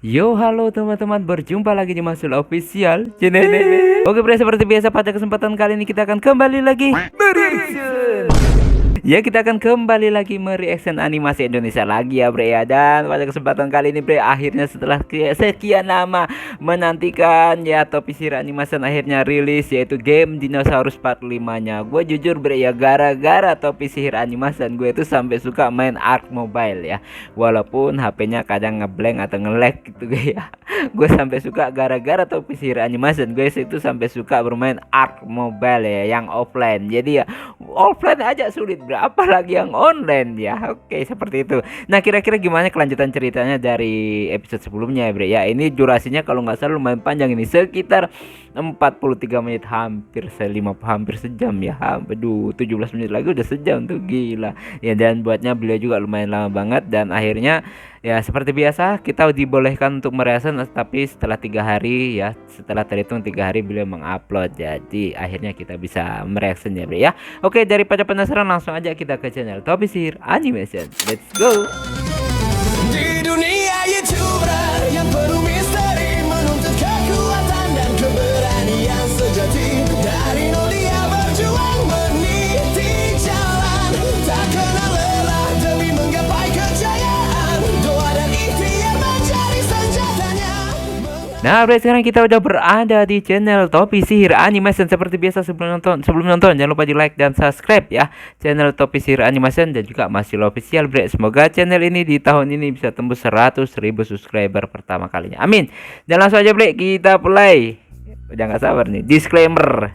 Yo, halo teman-teman, berjumpa lagi di Masul Official channel. Oke, bre, seperti biasa pada kesempatan kali ini kita akan kembali lagi bereaction. Ya, kita akan kembali lagi mereaction animasi Indonesia lagi ya, bre ya. Dan pada kesempatan kali ini, bre, akhirnya setelah sekian lama menantikan ya, Topi Sihir Animation akhirnya rilis, yaitu game Dinosaurus Part 5-nya. Gue jujur, bre ya, gara-gara Topi Sihir Animation gue itu sampai suka main Ark Mobile ya. Walaupun HP-nya kadang ngeblank atau nge-lag gitu ya. Gue sampai suka gara-gara Topi Sihir Animation gue itu sampai suka bermain Ark Mobile ya, yang offline. Jadi ya offline aja sulit, bro, apalagi yang online ya. Oke, seperti itu. Nah, kira-kira gimana kelanjutan ceritanya dari episode sebelumnya ya, bro ya. Ini durasinya kalau nggak salah lumayan panjang ini, sekitar 43 menit, hampir sejam ya. Aduh, 17 menit lagi udah sejam tuh, gila ya. Dan buatnya beliau juga lumayan lama banget. Dan akhirnya ya seperti biasa kita dibolehkan untuk mereaction, tapi setelah 3 hari ya, setelah terhitung 3 hari beliau mengupload. Jadi akhirnya kita bisa mereaction ya, bro ya. Oke, daripada penasaran langsung aja kita ke channel Topi Sihir Animation. Let's go. Di dunia YouTuber yang penuh misteri, menuntut kekuatan dan keberanian sejati. Dari nol dia berjuang meniti jalan, tak kenal lelah demi menggapai kejayaan. Doa dan ikhtiar mencari senjatanya. Nah, bro, sekarang kita udah berada di channel Topi Sihir Animation. Seperti biasa sebelum nonton jangan lupa di like dan subscribe ya channel Topi Sihir Animation dan juga Masul Official, bro. Semoga channel ini di tahun ini bisa tembus 100.000 subscriber pertama kalinya. Amin. Dan langsung aja, bro, kita play. Udah nggak sabar nih. Disclaimer.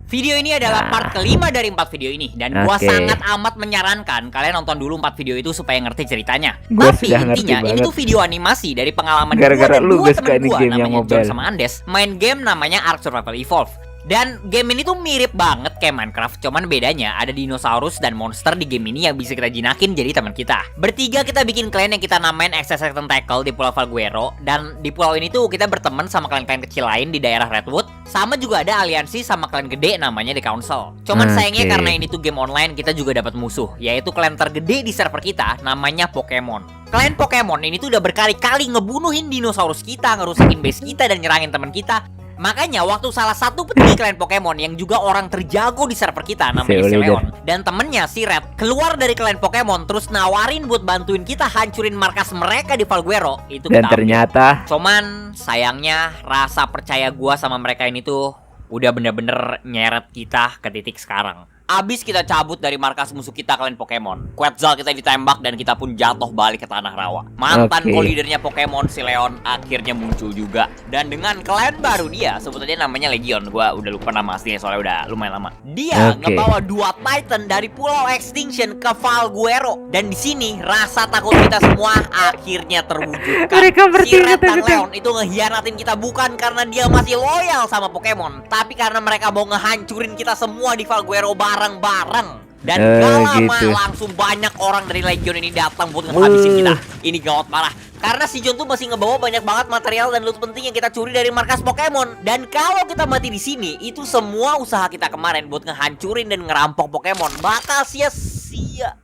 Video ini adalah part kelima dari 4 video ini. Dan gua Oke. sangat amat menyarankan kalian nonton dulu 4 video itu supaya ngerti ceritanya. Gua Tapi sudah ngerti intinya ini banget. tuh video animasi dari pengalaman Gara-gara gua dan lu dua guys temen kayak ini gua game yang namanya John mobile. sama Andes main game namanya Ark Survival Evolved. Dan game ini tuh mirip banget kayak Minecraft, cuman bedanya ada dinosaurus dan monster di game ini yang bisa kita jinakin jadi teman kita. Bertiga kita bikin clan yang kita namain Exercise Tentacle di Pulau Valguero. Dan di pulau ini tuh kita berteman sama klan-klan kecil lain di daerah Redwood. Sama juga ada aliansi sama klan gede namanya The Council. Cuman sayangnya Oke. karena ini tuh game online, kita juga dapat musuh, yaitu klan tergede di server kita namanya Pokemon. Klan Pokemon ini tuh udah berkali-kali ngebunuhin dinosaurus kita, ngerusakin base kita dan nyerangin teman kita. Makanya waktu salah satu petinggi klan Pokemon yang juga orang terjago di server kita namanya si Leon dan temennya si Red keluar dari klan Pokemon terus nawarin buat bantuin kita hancurin markas mereka di Valguero, itu Dan kita ambil. ternyata Cuman sayangnya rasa percaya gua sama mereka ini tuh udah bener-bener nyeret kita ke titik sekarang. Abis kita cabut dari markas musuh kita klan Pokemon, Quetzal kita ditembak dan kita pun jatuh balik ke tanah rawa. Mantan Oke. co-leadernya Pokemon si Leon akhirnya muncul juga. Dan dengan klan baru dia, sebetulnya namanya Legion. Gua udah lupa nama aslinya soalnya udah lumayan lama. Dia Oke. ngebawa 2 Titan dari Pulau Extinction ke Valguero. Dan di sini rasa takut kita semua akhirnya terwujudkan. Mereka Si bertiga Red dan takut. Leon itu ngehianatin kita bukan karena dia masih loyal sama Pokemon, tapi karena mereka mau ngehancurin kita semua di Valguero bareng-bareng. Dan gak lama gitu. langsung banyak orang dari Legion ini datang buat ngehabisin kita. Ini gawat parah. Karena si John tuh masih ngebawa banyak banget material dan loot penting yang kita curi dari markas Pokemon. Dan kalau kita mati di sini, itu semua usaha kita kemarin buat ngehancurin dan ngerampok Pokemon bakal sia-sia.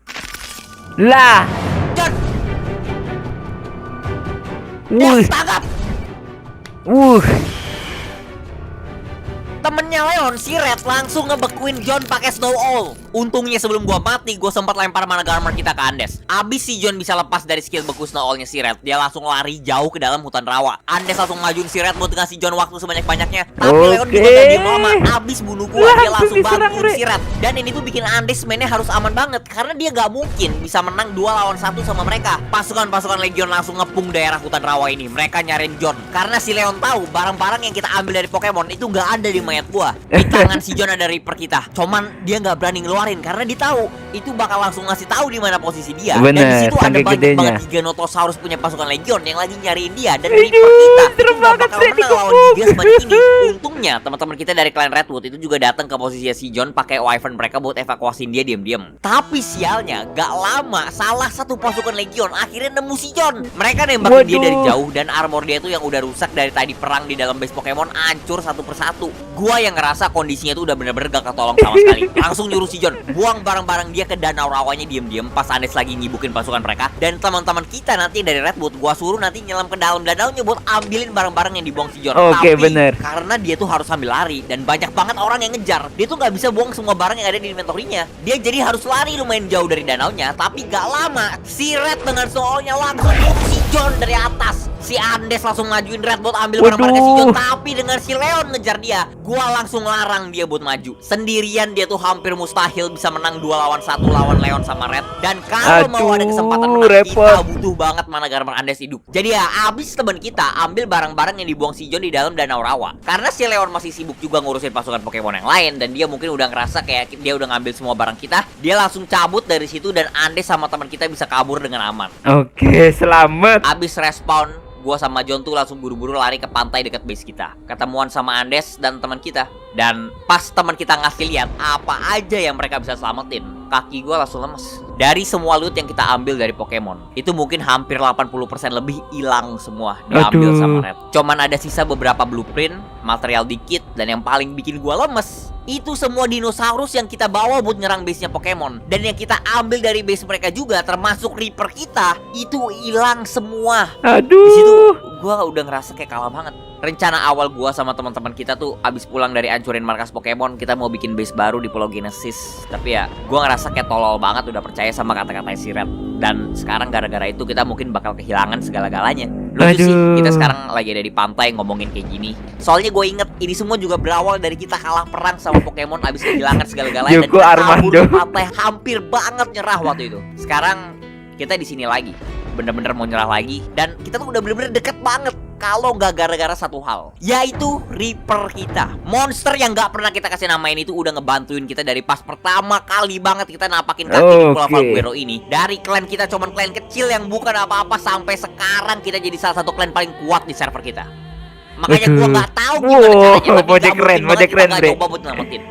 lah. John, Wuh, tangkap! wuh. Temennya Leon, si Red langsung ngebekuin John pakai Snow Owl. Untungnya sebelum gua mati, gua sempat lempar mana armor kita ke Andes. Abis si John bisa lepas dari skill beku Snow Owl-nya si Red, dia langsung lari jauh ke dalam hutan rawa. Andes langsung majuin si Red buat ngasih John waktu sebanyak-banyaknya. Tapi Leon juga gak diem lama. Abis bunuh gua, dia langsung diserang, bantuin Red. si Red. Dan ini tuh bikin Andes mainnya harus aman banget, karena dia gak mungkin bisa menang 2 lawan 1 sama mereka. Pasukan-pasukan Legion langsung ngepung daerah hutan rawa ini. Mereka nyariin John, karena si Leon tahu barang-barang yang kita ambil dari Pokemon itu gak ada di mayat gua. Di tangan si John ada Reaper kita. Cuman dia nggak berani ngeluarin karena dia tahu itu bakal langsung ngasih tahu di mana posisi dia. Dan di Bener, situ ada saking banyak gedenya. banget Giganotosaurus punya pasukan Legion yang lagi nyariin dia. Dan Reaper kita serem itu nggak banget, bakal Red, menang lawan dikepung. Giga sebanyak ini. Untungnya teman-teman kita dari klan Redwood itu juga datang ke posisi si John pakai Wyvern mereka buat evakuasiin dia diam-diam. Tapi sialnya gak lama salah satu pasukan Legion akhirnya nemu si John. Mereka nembakin dia dari Waduh. jauh dan armor dia tuh yang udah rusak dari tadi perang di dalam base Pokemon hancur satu persatu. Gua yang yang ngerasa kondisinya tuh udah bener-bener gak ketolong sama sekali. Langsung nyuruh si John buang barang-barang dia ke danau rawanya diem-diem pas Andes lagi ngibukin pasukan mereka. Dan teman-teman kita nanti dari Redwood gua suruh nanti nyelam ke dalam danaunya buat ambilin barang-barang yang dibuang si John. Oke, Tapi bener. karena dia tuh harus sambil lari dan banyak banget orang yang ngejar, dia tuh nggak bisa buang semua barang yang ada di inventory-nya. Dia jadi harus lari lumayan jauh dari danaunya. Tapi gak lama si Red dengan soalnya langsung bunuh si John dari atas. Si Andes langsung ngajuin Red buat ambil barang-barang si John. Tapi dengan si Leon ngejar dia, gua langsung larang dia buat maju. Sendirian dia tuh hampir mustahil bisa menang 2 lawan 1 lawan Leon sama Red. Dan kalau mau ada kesempatan menang, kita butuh banget mana Garmer Andes hidup. Jadi ya abis teman kita ambil barang-barang yang dibuang si John di dalam danau rawa. Karena si Leon masih sibuk juga ngurusin pasukan Pokemon yang lain, dan dia mungkin udah ngerasa kayak dia udah ngambil semua barang kita. Dia langsung cabut dari situ dan Andes sama teman kita bisa kabur dengan aman. Oke, selamat. Abis respawn, gua sama John tuh langsung buru-buru lari ke pantai dekat base kita. Ketemuan sama Andes dan teman kita. Dan pas teman kita ngasih lihat apa aja yang mereka bisa selamatin, kaki gua langsung lemes. Dari semua loot yang kita ambil dari Pokemon, itu mungkin hampir 80% lebih hilang semua, diambil sama Red. Cuman ada sisa beberapa blueprint, material dikit, dan yang paling bikin gua lemes, itu semua dinosaurus yang kita bawa buat nyerang base-nya Pokemon. Dan yang kita ambil dari base mereka juga, termasuk Reaper kita, itu hilang semua. Aduh. Di situ gua udah ngerasa kayak kalah banget. Rencana awal gua sama teman-teman kita tuh abis pulang dari ancurin markas Pokemon, kita mau bikin base baru di Pulau Genesis. Tapi ya, gua ngerasa kayak tolol banget udah percaya sama kata-kata si Red. Dan sekarang gara-gara itu kita mungkin bakal kehilangan segala-galanya. Lucu sih, kita sekarang lagi ada di pantai ngomongin kayak gini. Soalnya gue inget ini semua juga berawal dari kita kalah perang sama Pokemon abis kehilangan segala-galanya. Dan kita kabur di pantai, hampir banget nyerah waktu itu. Sekarang kita di sini lagi, bener-bener mau nyerah lagi. Dan kita tuh udah bener-bener deket banget. Kalau nggak gara-gara satu hal, yaitu Reaper kita. Monster yang nggak pernah kita kasih namain itu udah ngebantuin kita dari pas pertama kali banget kita napakin kaki di Pulau Valguero ini. Dari klan kita cuman klan kecil yang bukan apa-apa, sampai sekarang kita jadi salah satu klan paling kuat di server kita. Makanya gua nggak tahu gimana caranya, tapi nggak mungkin banget kita nggak coba buat nyelamatin.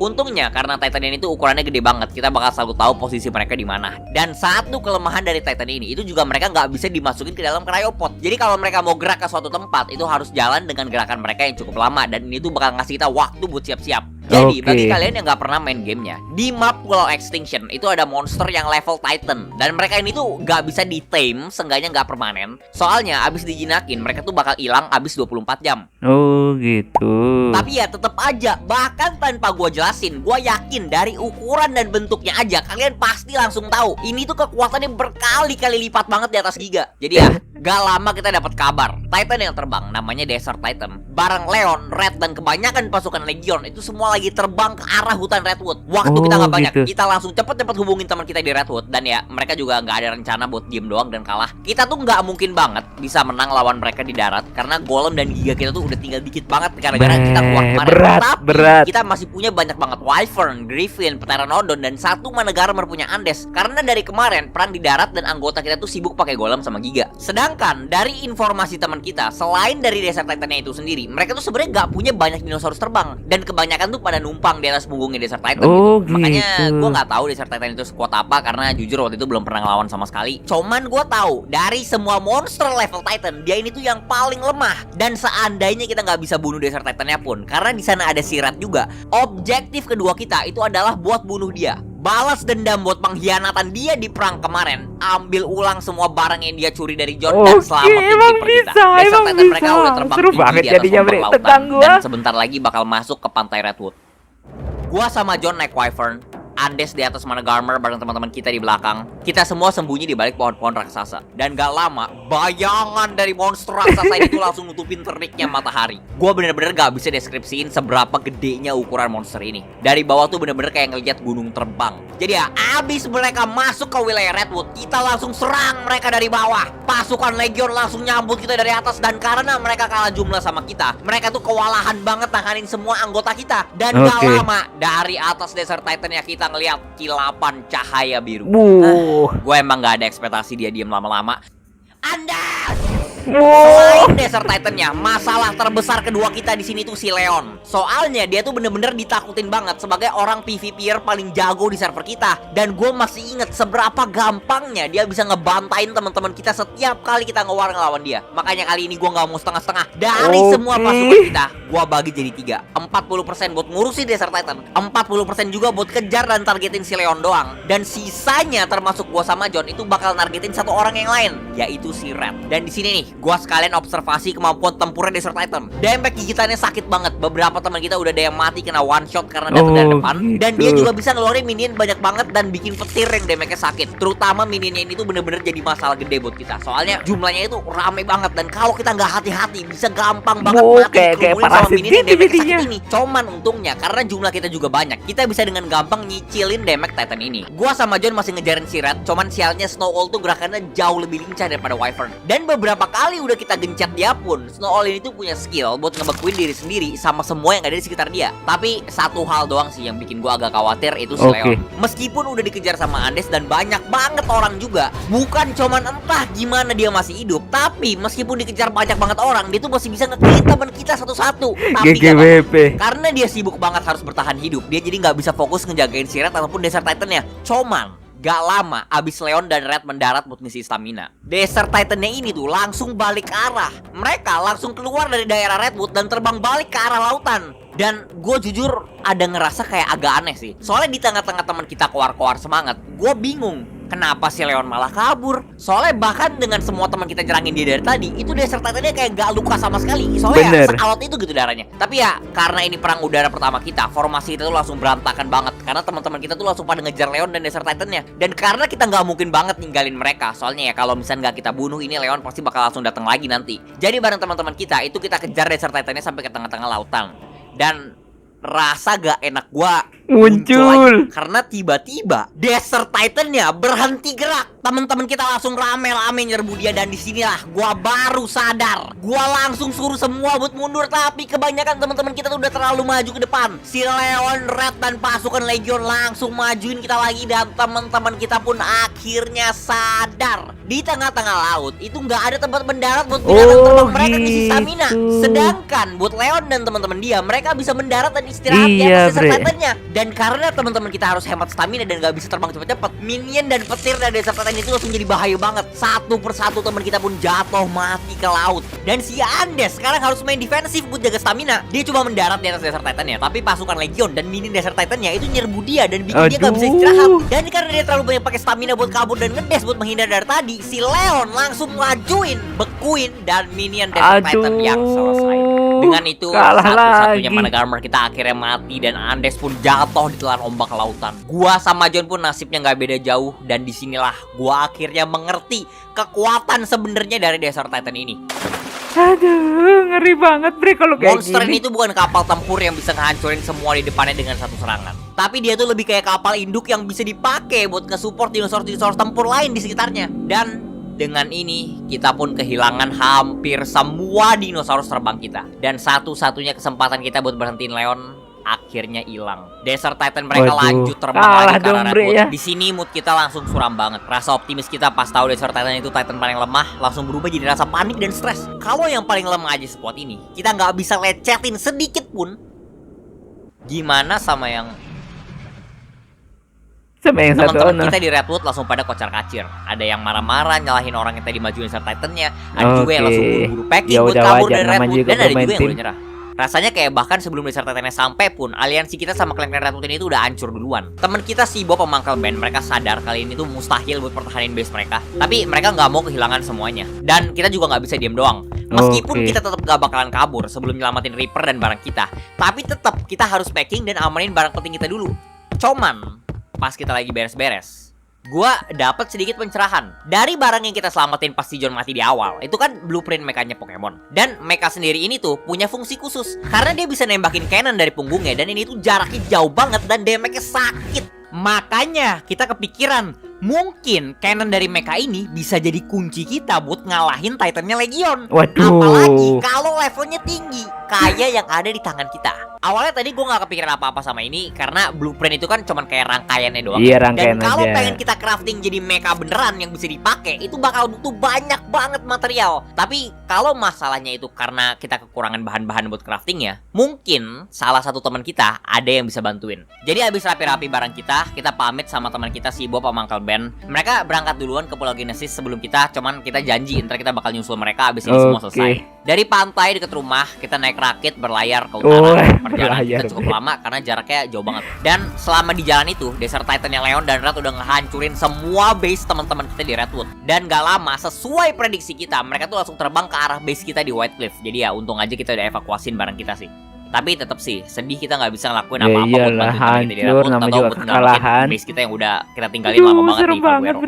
Untungnya karena Titan ini tuh ukurannya gede banget, kita bakal selalu tahu posisi mereka di mana. Dan satu kelemahan dari Titan ini itu juga mereka nggak bisa dimasukin ke dalam cryopod. Jadi kalau mereka mau gerak ke suatu tempat itu harus jalan dengan gerakan mereka yang cukup lama, dan ini tuh bakal ngasih kita waktu buat siap-siap. Jadi bagi kalian yang nggak pernah main gamenya, di map Pulau Extinction itu ada monster yang level Titan, dan mereka ini tuh nggak bisa di tame, seenggaknya nggak permanen. Soalnya abis dijinakin mereka tuh bakal hilang abis 24 jam. Oh gitu. Tapi ya tetap aja, bahkan tanpa gua jelasin, gua yakin dari ukuran dan bentuknya aja kalian pasti langsung tahu ini tuh kekuatannya berkali-kali lipat banget di atas Giga. Jadi ya gak lama kita dapat kabar Titan yang terbang namanya Desert Titan bareng Leon, Red, dan kebanyakan pasukan Legion itu semua lagi terbang ke arah hutan Redwood. Waktu kita gak banyak, kita langsung cepet-cepet hubungin teman kita di Redwood. Dan ya mereka juga gak ada rencana buat diem doang dan kalah. Kita tuh gak mungkin banget bisa menang lawan mereka di darat, karena Golem dan Giga kita tuh udah tinggal dikit banget gara-gara kita keluar kemarin. Tapi kita masih punya banyak banget Wyvern, Griffin, Pteranodon, dan satu Managarmer punya Andes. Karena dari kemarin perang di darat dan anggota kita tuh sibuk pakai Golem sama Giga. Sedangkan dari informasi teman kita, selain dari Desert Titannya itu sendiri, mereka tuh sebenarnya gak punya banyak dinosaurus terbang, dan kebanyakan tuh pada numpang di atas punggungnya Desert Titan gitu. Makanya gue nggak tahu Desert Titan itu sekuat apa, karena jujur waktu itu belum pernah ngelawan sama sekali. Cuman gue tahu dari semua monster level Titan, dia ini tuh yang paling lemah. Dan seandainya kita nggak bisa bunuh Desert Titannya pun, karena di sana ada si Red juga, objektif kedua kita itu adalah buat bunuh dia. Balas dendam buat pengkhianatan dia di perang kemarin. Ambil ulang semua barang yang dia curi dari John dan selamatin Reaper kita. Desert Titan mereka udah terbang tinggi di atas ombak lautan, dan sebentar lagi bakal masuk ke pantai Redwood. Gua sama John naik Wyvern, Andes di atas Managarmer bareng teman-teman kita di belakang. Kita semua sembunyi di balik pohon-pohon raksasa. Dan gak lama, bayangan dari monster raksasa itu langsung nutupin teriknya matahari. Gua bener-bener gak bisa deskripsiin seberapa gedenya ukuran monster ini. Dari bawah tuh bener-bener kayak ngeliat gunung terbang. Jadi ya, abis mereka masuk ke wilayah Redwood, kita langsung serang mereka dari bawah. Pasukan Legion langsung nyambut kita dari atas, dan karena mereka kalah jumlah sama kita, mereka tuh kewalahan banget nanganin semua anggota kita. Dan gak lama, dari atas Desert Titan ya kita ngeliat kilapan cahaya biru. Gue emang gak ada ekspektasi dia diem lama-lama. Andes! Selain Desert Titan-nya, masalah terbesar kedua kita di sini tuh si Leon. Soalnya dia tuh bener-bener ditakutin banget sebagai orang PvPer paling jago di server kita. Dan gue masih inget seberapa gampangnya dia bisa ngebantain teman-teman kita setiap kali kita ngewar ngelawan dia. Makanya kali ini gue nggak mau setengah-setengah. Dari semua pasukan kita, gue bagi jadi 3. 40% buat ngurusin Desert Titan, 40% juga buat kejar dan targetin si Leon doang. Dan sisanya termasuk gue sama John itu bakal nargetin satu orang yang lain, yaitu si Red. Dan di sini nih, gue sekalian observasi kemampuan tempurnya Desert Titan. Damage gigitannya sakit banget. Beberapa teman kita udah ada yang mati kena one shot karena datang dari depan. Dan dia juga bisa ngeluarin minion banyak banget dan bikin petir yang damage-nya sakit. Terutama minionnya ini tuh bener-bener jadi masalah gede buat kita. Soalnya jumlahnya itu rame banget dan kalau kita nggak hati-hati bisa gampang banget mati kayak sama minion yang damage jadinya. sakit ini. Cuman untungnya karena jumlah kita juga banyak, kita bisa dengan gampang nyicilin damage Titan ini. Gua sama John masih ngejarin si Red, cuman sialnya Snow Owl tuh gerakannya jauh lebih lincah daripada Wyvern. Dan beberapa kali udah kita gencet dia pun, Snow Owl ini tuh punya skill buat ngebekuin diri sendiri sama semua yang ada di sekitar dia. Tapi satu hal doang sih yang bikin gua agak khawatir, itu si Leon. Meskipun udah dikejar sama Andes dan banyak banget orang juga, bukan cuman entah gimana dia masih hidup, tapi meskipun dikejar banyak banget orang, dia tuh masih bisa nge-kill teman kita satu-satu. Tapi GGWP. karena dia sibuk banget harus bertahan hidup, dia jadi nggak bisa fokus ngejagain si Red ataupun Desert Titan-nya. Cuman gak lama abis Leon dan Red mendarat buat ngisi stamina, Desert Titan-nya ini tuh langsung balik arah. Mereka langsung keluar dari daerah Redwood dan terbang balik ke arah lautan. Dan gue jujur ada ngerasa kayak agak aneh sih. Soalnya di tengah-tengah teman kita koar-koar semangat, gue bingung kenapa si Leon malah kabur. Soalnya bahkan dengan semua teman kita nyerangin dia dari tadi, itu Desert Titan-nya kayak gak luka sama sekali. Soalnya ya, sealot itu gitu darahnya. Tapi ya karena ini perang udara pertama kita, formasi kita tuh langsung berantakan banget. Karena teman-teman kita tuh langsung pada ngejar Leon dan Desert Titan-nya. Dan karena kita nggak mungkin banget ninggalin mereka, soalnya ya kalau misalnya nggak kita bunuh ini, Leon pasti bakal langsung datang lagi nanti. Jadi bareng teman-teman kita itu kita kejar Desert Titan-nya sampai ke tengah-tengah lautan. Dan rasa gak enak gua muncul lagi, karena tiba-tiba Desert Titan-nya berhenti gerak. Teman-teman kita langsung rame-rame nyerbu dia. Dan disinilah gua baru sadar. Gua langsung suruh semua buat mundur, tapi kebanyakan teman-teman kita tuh udah terlalu maju ke depan. Si Leon, Red, dan pasukan Legion langsung majuin kita lagi. Dan teman-teman kita pun akhirnya sadar. Di tengah-tengah laut itu nggak ada tempat mendarat buat binatang terbang mereka ngisi stamina. Sedangkan buat Leon dan teman-teman dia, mereka bisa mendarat dan istirahat di atas Desert Titan-nya. Dan karena teman-teman kita harus hemat stamina dan nggak bisa terbang cepat-cepat, minion dan petir dari Desert Titan itu langsung jadi bahaya banget. Satu persatu teman kita pun jatuh mati ke laut. Dan si Andes sekarang harus main defensif buat jaga stamina. Dia cuma mendarat di atas Desert Titan-nya, tapi pasukan Legion dan minion Desert Titan-nya itu nyerbu dia dan bikin dia nggak bisa istirahat. Dan karena dia terlalu banyak pakai stamina buat kabur dan ngedes buat menghindar dari tadi, si Leon langsung majuin, bekuin, dan minion Desert Titan yang selesai. Dengan itu satu-satunya mana Garmer kita akhirnya mati dan Andes pun jatuh di telan ombak lautan. Gua sama John pun nasibnya nggak beda jauh. Dan disinilah gua akhirnya mengerti kekuatan sebenarnya dari Desert Titan ini. Aduh, ngeri banget bre kalau kayak Monster gini. ini tuh bukan kapal tempur yang bisa ngehancurin semua di depannya dengan satu serangan. Tapi dia tuh lebih kayak kapal induk yang bisa dipakai buat nge-support dinosaurus-dinosaurus tempur lain di sekitarnya. Dan dengan ini kita pun kehilangan hampir semua dinosaurus terbang kita. Dan satu-satunya kesempatan kita buat berhentiin Leon akhirnya hilang. Desert Titan mereka lanjut terbang lagi ke arah Redwood. Ya. Di sini mood kita langsung suram banget. Rasa optimis kita pas tahu Desert Titan itu Titan paling lemah langsung berubah jadi rasa panik dan stres. Kalau yang paling lemah aja spot ini, kita nggak bisa lecetin sedikit pun. Gimana sama yang teman-teman kita di Redwood langsung pada kocar-kacir. Ada yang marah-marah nyalahin orang yang tadi majuin Desert Titan-nya. Ada juga yang langsung buru-buru packing buat kabur dari Redwood. Dan ada juga yang udah nyerah. Rasanya kayak bahkan sebelum Desert Titan-nya sampai pun, aliansi kita sama klan-klan Redwood ini tuh udah hancur duluan. Temen kita si Bob pemangkal band, mereka sadar kali ini tuh mustahil buat pertahanin base mereka. Tapi mereka nggak mau kehilangan semuanya. Dan kita juga nggak bisa diem doang. Meskipun kita tetap gak bakalan kabur sebelum nyelamatin Reaper dan barang kita, tapi tetap kita harus packing dan amanin barang penting kita dulu. Cuman pas kita lagi beres-beres, gua dapet sedikit pencerahan dari barang yang kita selamatin pas si John mati di awal. Itu kan blueprint mekanya Pokemon. Dan mecha sendiri ini tuh punya fungsi khusus karena dia bisa nembakin cannon dari punggungnya. Dan ini tuh jaraknya jauh banget dan damage-nya sakit. Makanya kita kepikiran mungkin cannon dari mecha ini bisa jadi kunci kita buat ngalahin Titan-nya Legion. Waduh. Apalagi kalau levelnya tinggi kayak yang ada di tangan kita. Awalnya tadi gue gak kepikiran apa-apa sama ini karena blueprint itu kan cuman kayak rangkaiannya doang. Iya, rangkaian Dan kalau aja. pengen kita crafting jadi mecha beneran yang bisa dipakai, itu bakal butuh banyak banget material. Tapi kalau masalahnya itu karena kita kekurangan bahan-bahan buat craftingnya, mungkin salah satu teman kita ada yang bisa bantuin. Jadi habis rapi-rapi barang kita pamit sama teman kita si Bob sama Uncle Ben. Mereka berangkat duluan ke Pulau Genesis sebelum kita, cuman kita janji ntar kita bakal nyusul mereka habis ini semua selesai. Dari pantai dekat rumah, kita naik rakit berlayar ke utara. Perjalanan kita cukup lama karena jaraknya jauh banget. Dan selama di jalan itu, Desert Titan-nya Leon dan Red udah ngehancurin semua base teman-teman kita di Redwood. Dan gak lama, sesuai prediksi kita, mereka tuh langsung terbang ke arah base kita di White Cliff. Jadi ya untung aja kita udah evakuasin barang kita sih. Tapi tetap sih, sedih kita nggak bisa ngelakuin apa-apa buat bantuin teman kita di Redwood atau buat nyelamatin base kita yang udah kita tinggalin lama banget di Valguero.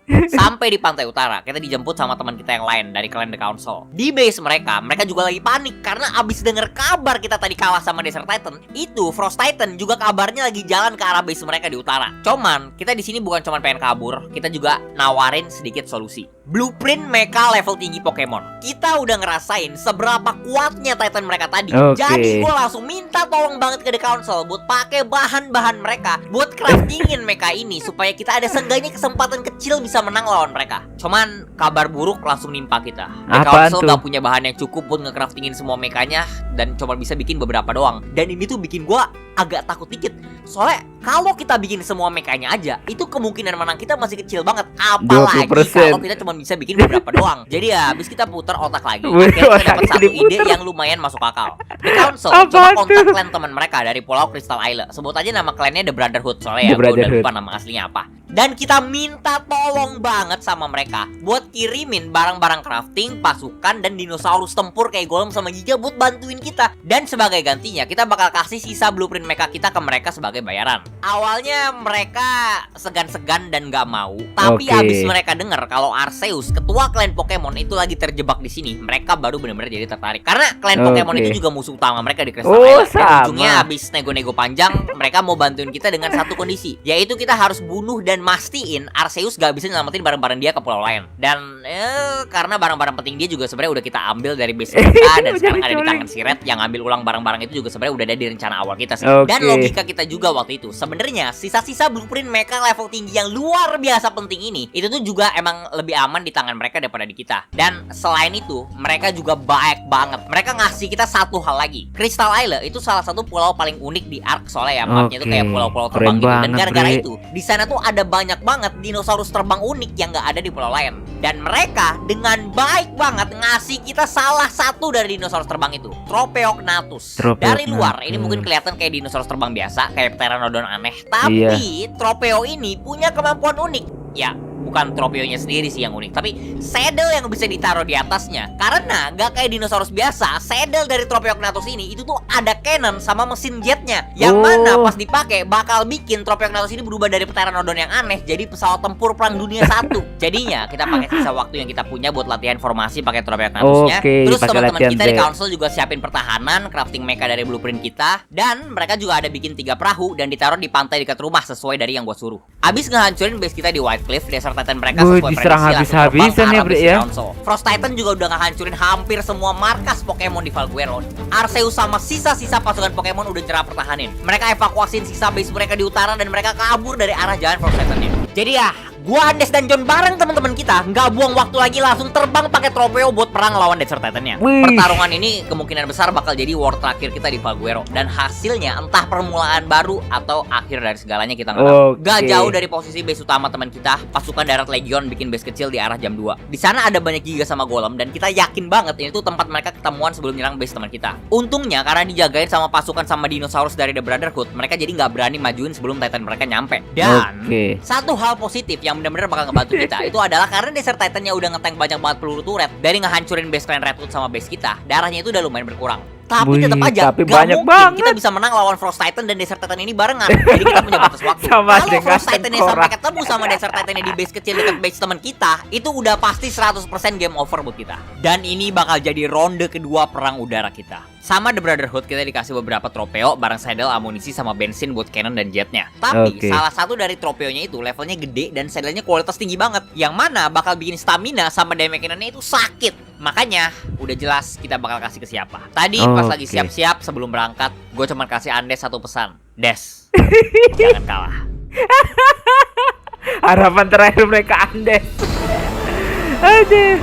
Sampai di pantai utara, kita dijemput sama teman kita yang lain dari klan The Council. Di base mereka juga lagi panik karena abis denger kabar kita tadi kalah sama Desert Titan. Itu Frost Titan juga kabarnya lagi jalan ke arah base mereka di utara. Cuman kita di sini bukan cuma pengen kabur, kita juga nawarin sedikit solusi. Blueprint mecha level tinggi Pokemon. Kita udah ngerasain seberapa kuatnya Titan mereka tadi. Jadi gue langsung minta tolong banget ke The Council buat pakai bahan-bahan mereka buat craftingin mecha ini supaya kita ada seenggaknya kesempatan kecil bisa menang lawan mereka. Cuman kabar buruk langsung nimpa kita. The Council gak punya bahan yang cukup buat nge-craftingin semua mekanya dan cuma bisa bikin beberapa doang. Dan ini tuh bikin gue agak takut dikit. Soalnya kalau kita bikin semua mekanya aja, itu kemungkinan menang kita masih kecil banget. Apalagi kalau kita cuma bisa bikin beberapa doang. Jadi ya habis kita putar otak lagi, akhirnya kita dapat satu ide yang lumayan masuk akal. The Council coba kontak klan teman mereka dari Pulau Crystal Isle. Sebut aja nama klannya The Brotherhood. Soalnya ya gue udah lupa nama aslinya apa. Dan kita minta tolong banget sama mereka buat kirimin barang-barang crafting, pasukan, dan dinosaurus tempur kayak Golem sama Giga buat bantuin kita. Dan sebagai gantinya, kita bakal kasih sisa blueprint mecha kita ke mereka sebagai bayaran. Awalnya mereka segan-segan dan gak mau. Tapi abis mereka denger kalau Arceus, ketua klan Pokemon itu lagi terjebak di sini, mereka baru benar-benar jadi tertarik. Karena klan Pokemon itu juga musuh utama mereka di Crystal Island. Dan ujungnya abis nego-nego panjang, mereka mau bantuin kita dengan satu kondisi, yaitu kita harus bunuh dan mastiin Arceus gak bisa nyelamatin barang-barang dia ke pulau lain. Dan karena barang-barang penting dia juga sebenarnya udah kita ambil dari base kita dan sekarang ada di tangan si Red yang ngambil ulang barang-barang itu juga sebenarnya udah ada di rencana awal kita sih. Dan logika kita juga waktu itu sebenarnya sisa-sisa blueprint mecha level tinggi yang luar biasa penting ini itu tuh juga emang lebih aman di tangan mereka daripada di kita. Dan selain itu mereka juga baik banget. Mereka ngasih kita satu hal lagi. Crystal Isle itu salah satu pulau paling unik di Ark soalnya ya mapnya itu kayak pulau-pulau terbang gitu. Dan gara-gara itu di sana tuh ada banyak banget dinosaurus terbang unik yang gak ada di pulau lain. Dan mereka dengan baik banget ngasih kita salah satu dari dinosaurus terbang itu, Tropeognathus. Dari luar ini mungkin kelihatan kayak dinosaurus terbang biasa, kayak pteranodon aneh. Tapi Tropeo ini punya kemampuan unik. Ya bukan Tropeonya sendiri sih yang unik, tapi saddle yang bisa ditaruh di atasnya. Karena gak kayak dinosaurus biasa, saddle dari Tropeognathus ini itu tuh ada cannon sama mesin jetnya, yang mana pas dipakai bakal bikin Tropeognathus ini berubah dari pteranodon yang aneh jadi pesawat tempur perang dunia 1. Jadinya kita pakai sisa waktu yang kita punya buat latihan formasi pakai Tropeognathusnya. Terus teman-teman kita di Council juga siapin pertahanan, crafting mecha dari blueprint kita, dan mereka juga ada bikin 3 perahu dan ditaruh di pantai dekat rumah sesuai dari yang gua suruh. Abis ngehancurin base kita di White Cliff, Desert Titan mereka sesuai diserang habis-habisan ya, Bre ya. Frost Titan juga udah ngehancurin hampir semua markas Pokemon di Valguero. Arceus sama sisa-sisa pasukan Pokemon udah nyerah pertahanin. Mereka evakuasiin sisa base mereka di utara dan mereka kabur dari arah jalan Frost Titan-nya. Jadi ya, gua, Andes, dan John bareng teman-teman kita nggak buang waktu lagi langsung terbang pakai Tropeo buat perang lawan Desert Titan-nya. Pertarungan ini kemungkinan besar bakal jadi war terakhir kita di Valguero. Dan hasilnya entah permulaan baru atau akhir dari segalanya kita nggak tahu. Gak jauh dari posisi base utama teman kita, pasukan darat Legion bikin base kecil di arah jam 2. Di sana ada banyak Giga sama Golem dan kita yakin banget ini tuh tempat mereka ketemuan sebelum nyerang base teman kita. Untungnya karena dijagain sama pasukan sama dinosaurus dari The Brotherhood, mereka jadi nggak berani majuin sebelum Titan mereka nyampe. Dan satu hal positif yang benar-benar bakal ngebantu kita itu adalah karena Desert Titan-nya udah ngetang banyak banget peluru turret dari ngehancurin base clan Redwood sama base kita, darahnya itu udah lumayan berkurang. Tapi tetap aja gak banyak mungkin kita bisa menang lawan Frost Titan dan Desert Titan ini barengan. Jadi kita punya batas waktu. Kalau Frost Titan ini sampai ketemu sama Desert Titan di base kecil dekat base teman kita, itu udah pasti 100% game over buat kita. Dan ini bakal jadi ronde kedua perang udara kita. Sama The Brotherhood kita dikasih beberapa tropeo, barang saddle, amunisi, sama bensin buat cannon dan jetnya. Tapi Oke. salah satu dari tropeonya itu levelnya gede dan saddlenya kualitas tinggi banget, yang mana bakal bikin stamina sama damage cannonnya itu sakit. Makanya udah jelas kita bakal kasih ke siapa. Tadi pas lagi Oke. siap-siap sebelum berangkat, gue cuma kasih Andes satu pesan. Des, jangan kalah. Harapan terakhir mereka Andes. Aduh.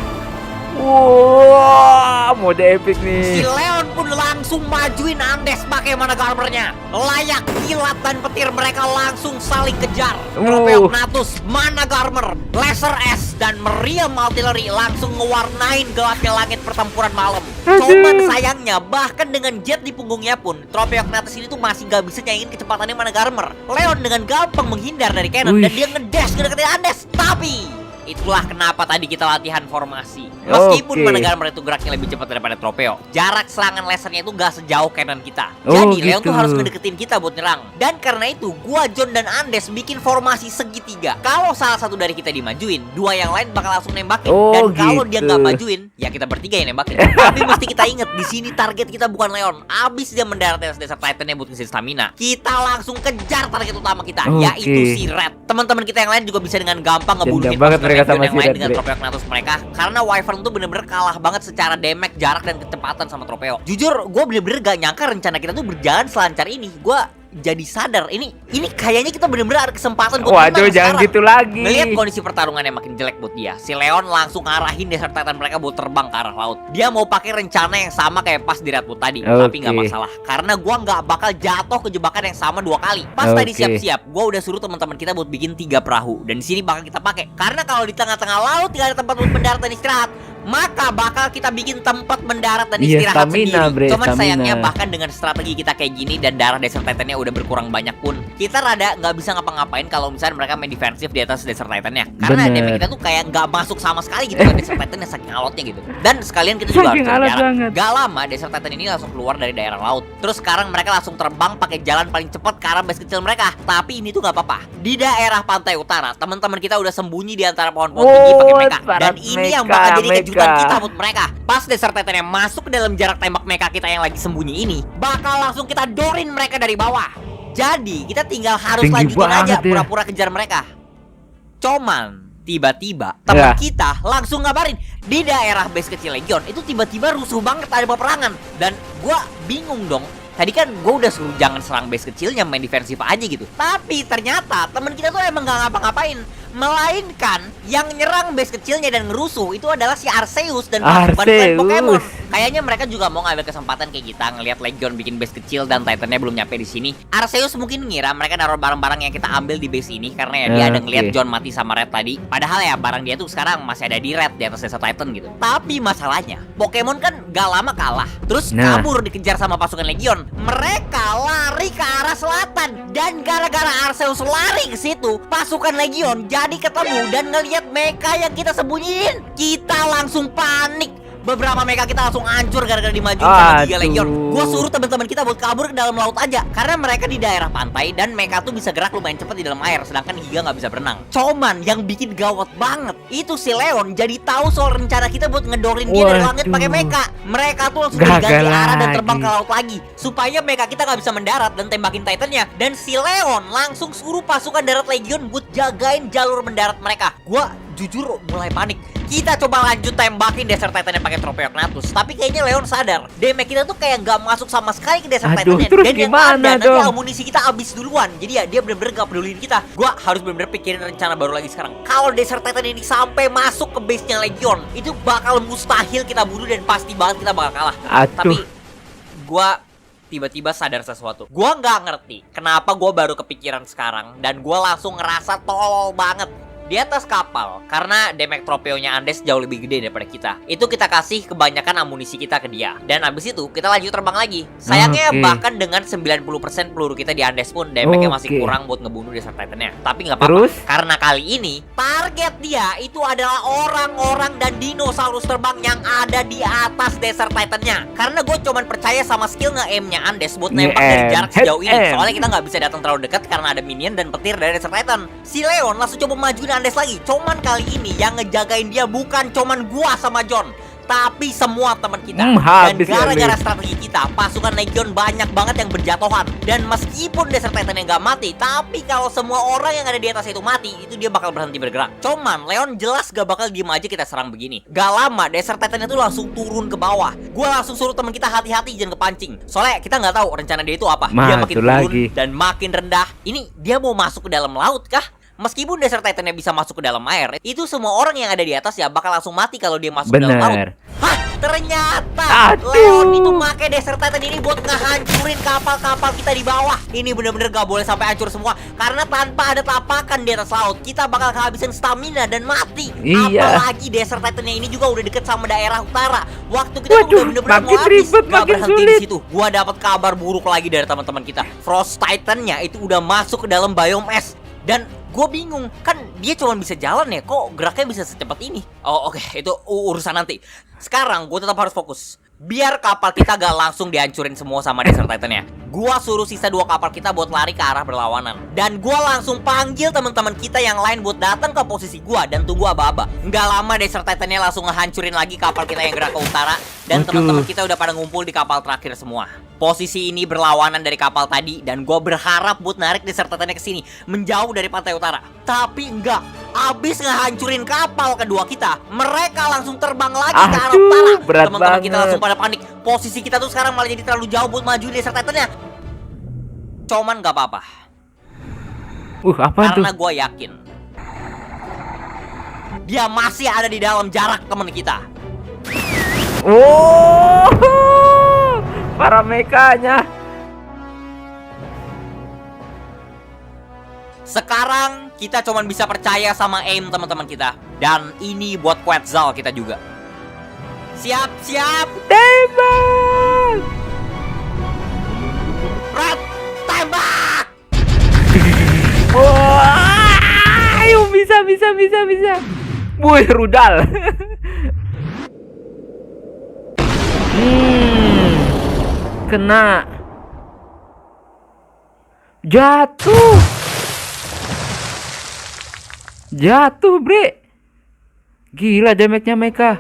Wah, mode epic Si nih. Leon pun langsung majuin Andes pakai mana garmernya. Layak kilat dan petir mereka langsung saling kejar. Tropeo Natus, mana garmer, laser S dan meriam artillery langsung ngewarnain gelapnya langit pertempuran malam. Cuman sayangnya bahkan dengan jet di punggungnya pun Tropeo Natus ini tuh masih gak bisa nyaingin kecepatannya mana garmer. Leon dengan gampang menghindar dari cannon dan Wih. dia ngedash ngedeketin Andes. Tapi itulah kenapa tadi kita latihan formasi. Meskipun Oke. mana garmer itu geraknya lebih cepat daripada Tropeo, jarak serangan lasernya itu gak sejauh cannon kita. Oh, Jadi Leon gitu. tuh harus ngedeketin kita buat nyerang. Dan karena itu, gua, John, dan Andes bikin formasi segitiga. Kalau salah satu dari kita dimajuin, dua yang lain bakal langsung nembakin. Oh, Dan kalau dia gitu. nggak majuin, ya kita bertiga yang nembakin. Tapi mesti kita inget, di sini target kita bukan Leon. Abis dia mendarat di atas Desert Titan-nya buat ngisi stamina, kita langsung kejar target utama kita, Oke. yaitu si Red. Teman-teman kita yang lain juga bisa dengan gampang ngebunuhin Dendam banget pasukan mereka Legion sama yang si lain Red, dengan Bre. Tropeo Natus mereka. Karena Wyvern tuh bener-bener kalah banget secara damage, jarak, dan kecepatan sama Tropeo. Jujur, gue bener-bener gak nyangka rencana kita tuh berjalan selancar ini. Gue jadi sadar ini kayaknya kita bener-bener ada kesempatan buat Waduh, menang jangan sekarang. gitu lagi. Ngelihat kondisi pertarungannya makin jelek buat dia, si Leon langsung ngarahin Desert Titan mereka buat terbang ke arah laut. Dia mau pakai rencana yang sama kayak pas di Redwood tadi, tapi nggak Oke. masalah karena gua nggak bakal jatuh ke jebakan yang sama 2 kali. Pas tadi Oke. siap-siap, gua udah suruh teman-teman kita buat bikin 3 perahu dan di sini bakal kita pakai. Karena kalau di tengah-tengah laut tidak ada tempat buat mendarat dan istirahat, maka bakal kita bikin tempat mendarat dan Iya, istirahat stamina, sendiri. Bre, Cuman stamina. sayangnya bahkan dengan strategi kita kayak gini dan darah Desert Titan-nya udah berkurang banyak pun, kita rada nggak bisa ngapa-ngapain kalau misalnya mereka main defensif di atas Desert Titan-nya. Karena Bener. damage kita tuh kayak nggak masuk sama sekali gitu kan Desert Titan-nya saking alotnya gitu. Dan sekalian kita juga harus Saking cari alot jarak. banget. Gak lama Desert Titan ini langsung keluar dari daerah laut. Terus sekarang mereka langsung terbang pakai jalan paling cepat ke arah base kecil mereka. Tapi ini tuh nggak apa-apa. Di daerah pantai utara, teman-teman kita udah sembunyi di antara pohon-pohon tinggi pakai mecha. Dan parat ini yang mecha, bakal jadi kejutan mecha. kita buat mereka. Pas Desert Titan yang masuk ke dalam jarak tembak mecha kita yang lagi sembunyi ini, bakal langsung kita dorin mereka dari bawah. Jadi kita tinggal harus Tinggi lanjutin aja banget ya. pura-pura kejar mereka. Cuman tiba-tiba teman Ya. kita langsung ngabarin di daerah base kecil Legion itu tiba-tiba rusuh banget ada peperangan. Dan gua bingung dong. Tadi kan gue udah suruh jangan serang base kecilnya, main defensif aja gitu. Tapi ternyata teman kita tuh emang gak ngapa-ngapain. Melainkan yang nyerang base kecilnya dan ngerusuh itu adalah si Arceus dan pasukan clan Arceus. Pokemon. Kayaknya mereka juga mau ngambil kesempatan kayak kita ngelihat Legion bikin base kecil dan Titannya belum nyampe di sini. Arceus mungkin ngira mereka naruh barang-barang yang kita ambil di base ini karena ya dia ada Oke. ngelihat John mati sama Red tadi. Padahal ya barang dia tuh sekarang masih ada di Red di atas Desert Titan gitu. Tapi masalahnya Pokemon kan gak lama kalah. Terus Nah. kabur dikejar sama pasukan Legion. Mereka lari ke arah selatan dan gara-gara Arceus lari ke situ, pasukan Legion jadi ketemu dan ngelihat mecha yang kita sembunyiin. Kita langsung panik. Beberapa mecha kita langsung hancur gara-gara dimajuin sama Giga Aduh. Legion. Gua suruh teman-teman kita buat kabur ke dalam laut aja karena mereka di daerah pantai dan mecha tuh bisa gerak lumayan cepat di dalam air sedangkan Giga nggak bisa berenang. Cuman yang bikin gawat banget itu si Leon jadi tahu soal rencana kita buat ngedorin dia dari langit Waduh. pakai mecha. Mereka tuh langsung Gagal ganti arah dan terbang lagi. ke laut lagi supaya mecha kita nggak bisa mendarat dan tembakin Titannya. Dan si Leon langsung suruh pasukan darat Legion buat jagain jalur mendarat mereka. Gua jujur mulai panik. Kita coba lanjut tembakin Desert Titan yang pakai Tropeo Natus, tapi kayaknya Leon sadar damage kita tuh kayak nggak masuk sama sekali ke Desert Aduh, Titan-nya. terus Dan yang gimana ada nanti dong? amunisi kita habis duluan. Jadi ya dia bener-bener gak peduliin kita. Gua harus bener-bener pikirin rencana baru lagi sekarang. Kalau Desert Titan ini sampai masuk ke base-nya Legion, itu bakal mustahil kita bunuh dan pasti banget kita bakal kalah. Aduh. Tapi gua tiba-tiba sadar sesuatu. Gua nggak ngerti kenapa gua baru kepikiran sekarang dan gua langsung ngerasa tolol banget. Di atas kapal, karena damage tropeonya Andes jauh lebih gede daripada kita. Itu kita kasih kebanyakan amunisi kita ke dia. Dan abis itu kita lanjut terbang lagi. Sayangnya Oke. bahkan dengan 90% peluru kita di Andes pun damage-nya masih Oke. kurang buat ngebunuh Desert Titan-nya. Tapi nggak apa-apa. Terus? Karena kali ini target dia itu adalah orang-orang dan dinosaurus terbang yang ada di atas Desert Titan-nya. Karena gue cuman percaya sama skill nge-aim-nya Andes buat nembak dari Nge-aim. jarak sejauh ini. Head aim. Soalnya kita nggak bisa datang terlalu dekat karena ada minion dan petir dari Desert Titan. Si Leon langsung coba majuin Andes lagi. Cuman kali ini yang ngejagain dia bukan cuman gua sama John, tapi semua teman kita. Dan habis ya, gara-gara Lee. strategi kita, pasukan Legion banyak banget yang berjatuhan. Dan meskipun Desert Titan yang gak mati, tapi kalau semua orang yang ada di atas itu mati, itu dia bakal berhenti bergerak. Cuman Leon jelas gak bakal diem aja kita serang begini. Gak lama Desert Titan itu langsung turun ke bawah. Gue langsung suruh teman kita hati-hati jangan kepancing. Soalnya kita nggak tahu rencana dia itu apa. Dia makin Tuh turun lagi. dan makin rendah. Ini dia mau masuk ke dalam laut kah? Meskipun Desert Titan-nya bisa masuk ke dalam air, itu semua orang yang ada di atas ya bakal langsung mati kalau dia masuk ke dalam laut. Bener. Hah, ternyata Aduh. Leon itu pakai Desert Titan ini buat ngehancurin kapal-kapal kita di bawah. Ini bener-bener gak boleh sampai hancur semua, karena tanpa ada tapakan di atas laut, kita bakal kehabisan stamina dan mati. Iya. Apalagi Desert Titan-nya ini juga udah deket sama daerah utara. Waktu kita tuh Waduh, udah bener-bener makin mau habis. ribet, Gak makin berhenti sulit. di situ. Gua dapat kabar buruk lagi dari teman-teman kita. Frost Titan-nya itu udah masuk ke dalam biome es. Dan gue bingung, kan dia cuma bisa jalan ya, kok geraknya bisa secepat ini? Oh oke, itu urusan nanti. Sekarang gue tetap harus fokus. Biar kapal kita gak langsung dihancurin semua sama Desert Titan-nya. Gua suruh sisa 2 kapal kita buat lari ke arah berlawanan. Dan gua langsung panggil teman-teman kita yang lain buat datang ke posisi gua dan tunggu aba-aba. Nggak lama Desert Titan-nya langsung ngehancurin lagi kapal kita yang gerak ke utara. Dan Waduh. teman-teman kita udah pada ngumpul di kapal terakhir semua. Posisi ini berlawanan dari kapal tadi, dan gua berharap buat narik Desert Titan-nya ke sini, menjauh dari pantai utara. Tapi enggak. Abis ngehancurin kapal kedua kita, mereka langsung terbang lagi ke arah Aduh, utara. berat Teman-teman kita banget. langsung pada panik. Posisi kita tuh sekarang malah jadi terlalu jauh buat maju Desert Titan-nya. Cuman gak apa-apa, Apaan tuh? karena gue yakin dia masih ada di dalam jarak teman kita. Oh, para mekanya. Sekarang kita cuman bisa percaya sama aim teman-teman kita. Dan ini buat Quetzal kita juga. Siap-siap, Tembak. Red, tembak! Wah, ayo bisa. Wih, rudal. Kena. Jatuh, Bre. Gila damage-nya Mecha.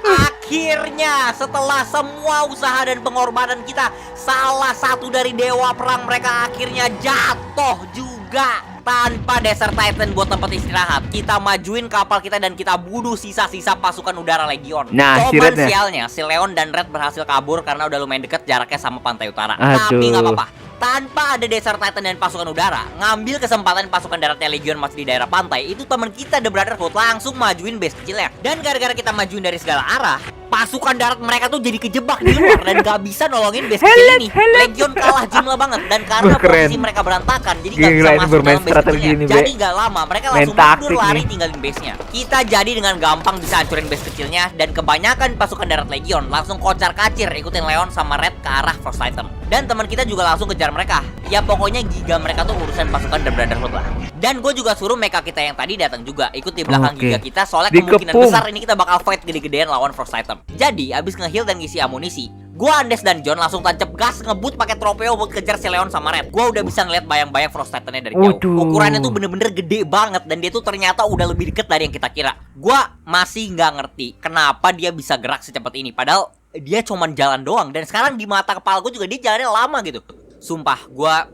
Akhirnya setelah semua usaha dan pengorbanan kita, salah satu dari dewa perang mereka akhirnya jatuh juga. Tanpa Desert Titan buat tempat istirahat, kita majuin kapal kita dan kita bunuh sisa-sisa pasukan udara Legion. Nah, si Cuman Rednya. sialnya si Leon dan Red berhasil kabur karena udah lumayan deket jaraknya sama pantai utara. Aduh. Tapi nggak apa-apa. Tanpa ada Desert Titan dan pasukan udara, ngambil kesempatan pasukan daratnya Legion masih di daerah pantai, itu teman kita The Brotherhood langsung majuin base kecilnya. Dan gara-gara kita majuin dari segala arah, pasukan darat mereka tuh jadi kejebak di luar dan gak bisa nolongin base kecil ini. Legion kalah jumlah banget, dan karena Wah, keren. posisi mereka berantakan, jadi gak Gila, bisa ini masuk bermain dalam base strategi kecilnya. ini, Bre. Jadi gak lama mereka Main langsung taktik mundur lari nih. tinggalin base-nya. Kita jadi dengan gampang bisa hancurin base kecilnya, dan kebanyakan pasukan darat Legion langsung kocar-kacir ikutin Leon sama Red ke arah Frost Titan. Dan teman kita juga langsung kejar mereka. Ya pokoknya giga mereka tuh urusan pasukan The Brotherhood lah. Dan gue juga suruh mecha kita yang tadi datang juga, ikut di belakang Oke. giga kita, soalnya Dikepung. kemungkinan besar ini kita bakal fight gede-gedean lawan Frost Titan. Jadi abis nge-heal dan ngisi amunisi, gua, Andes, dan John langsung tancap gas ngebut pakai tropeo buat kejar si Leon sama Red. Gua udah bisa ngeliat bayang-bayang Frost Titan-nya dari jauh. Waduh. Ukurannya tuh bener-bener gede banget, dan dia tuh ternyata udah lebih deket dari yang kita kira. Gua masih nggak ngerti kenapa dia bisa gerak secepat ini, padahal dia cuman jalan doang. Dan sekarang di mata kepala gue juga dia jalannya lama gitu. Sumpah, gua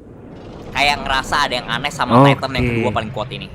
kayak ngerasa ada yang aneh sama Oke. Titan yang kedua paling kuat ini.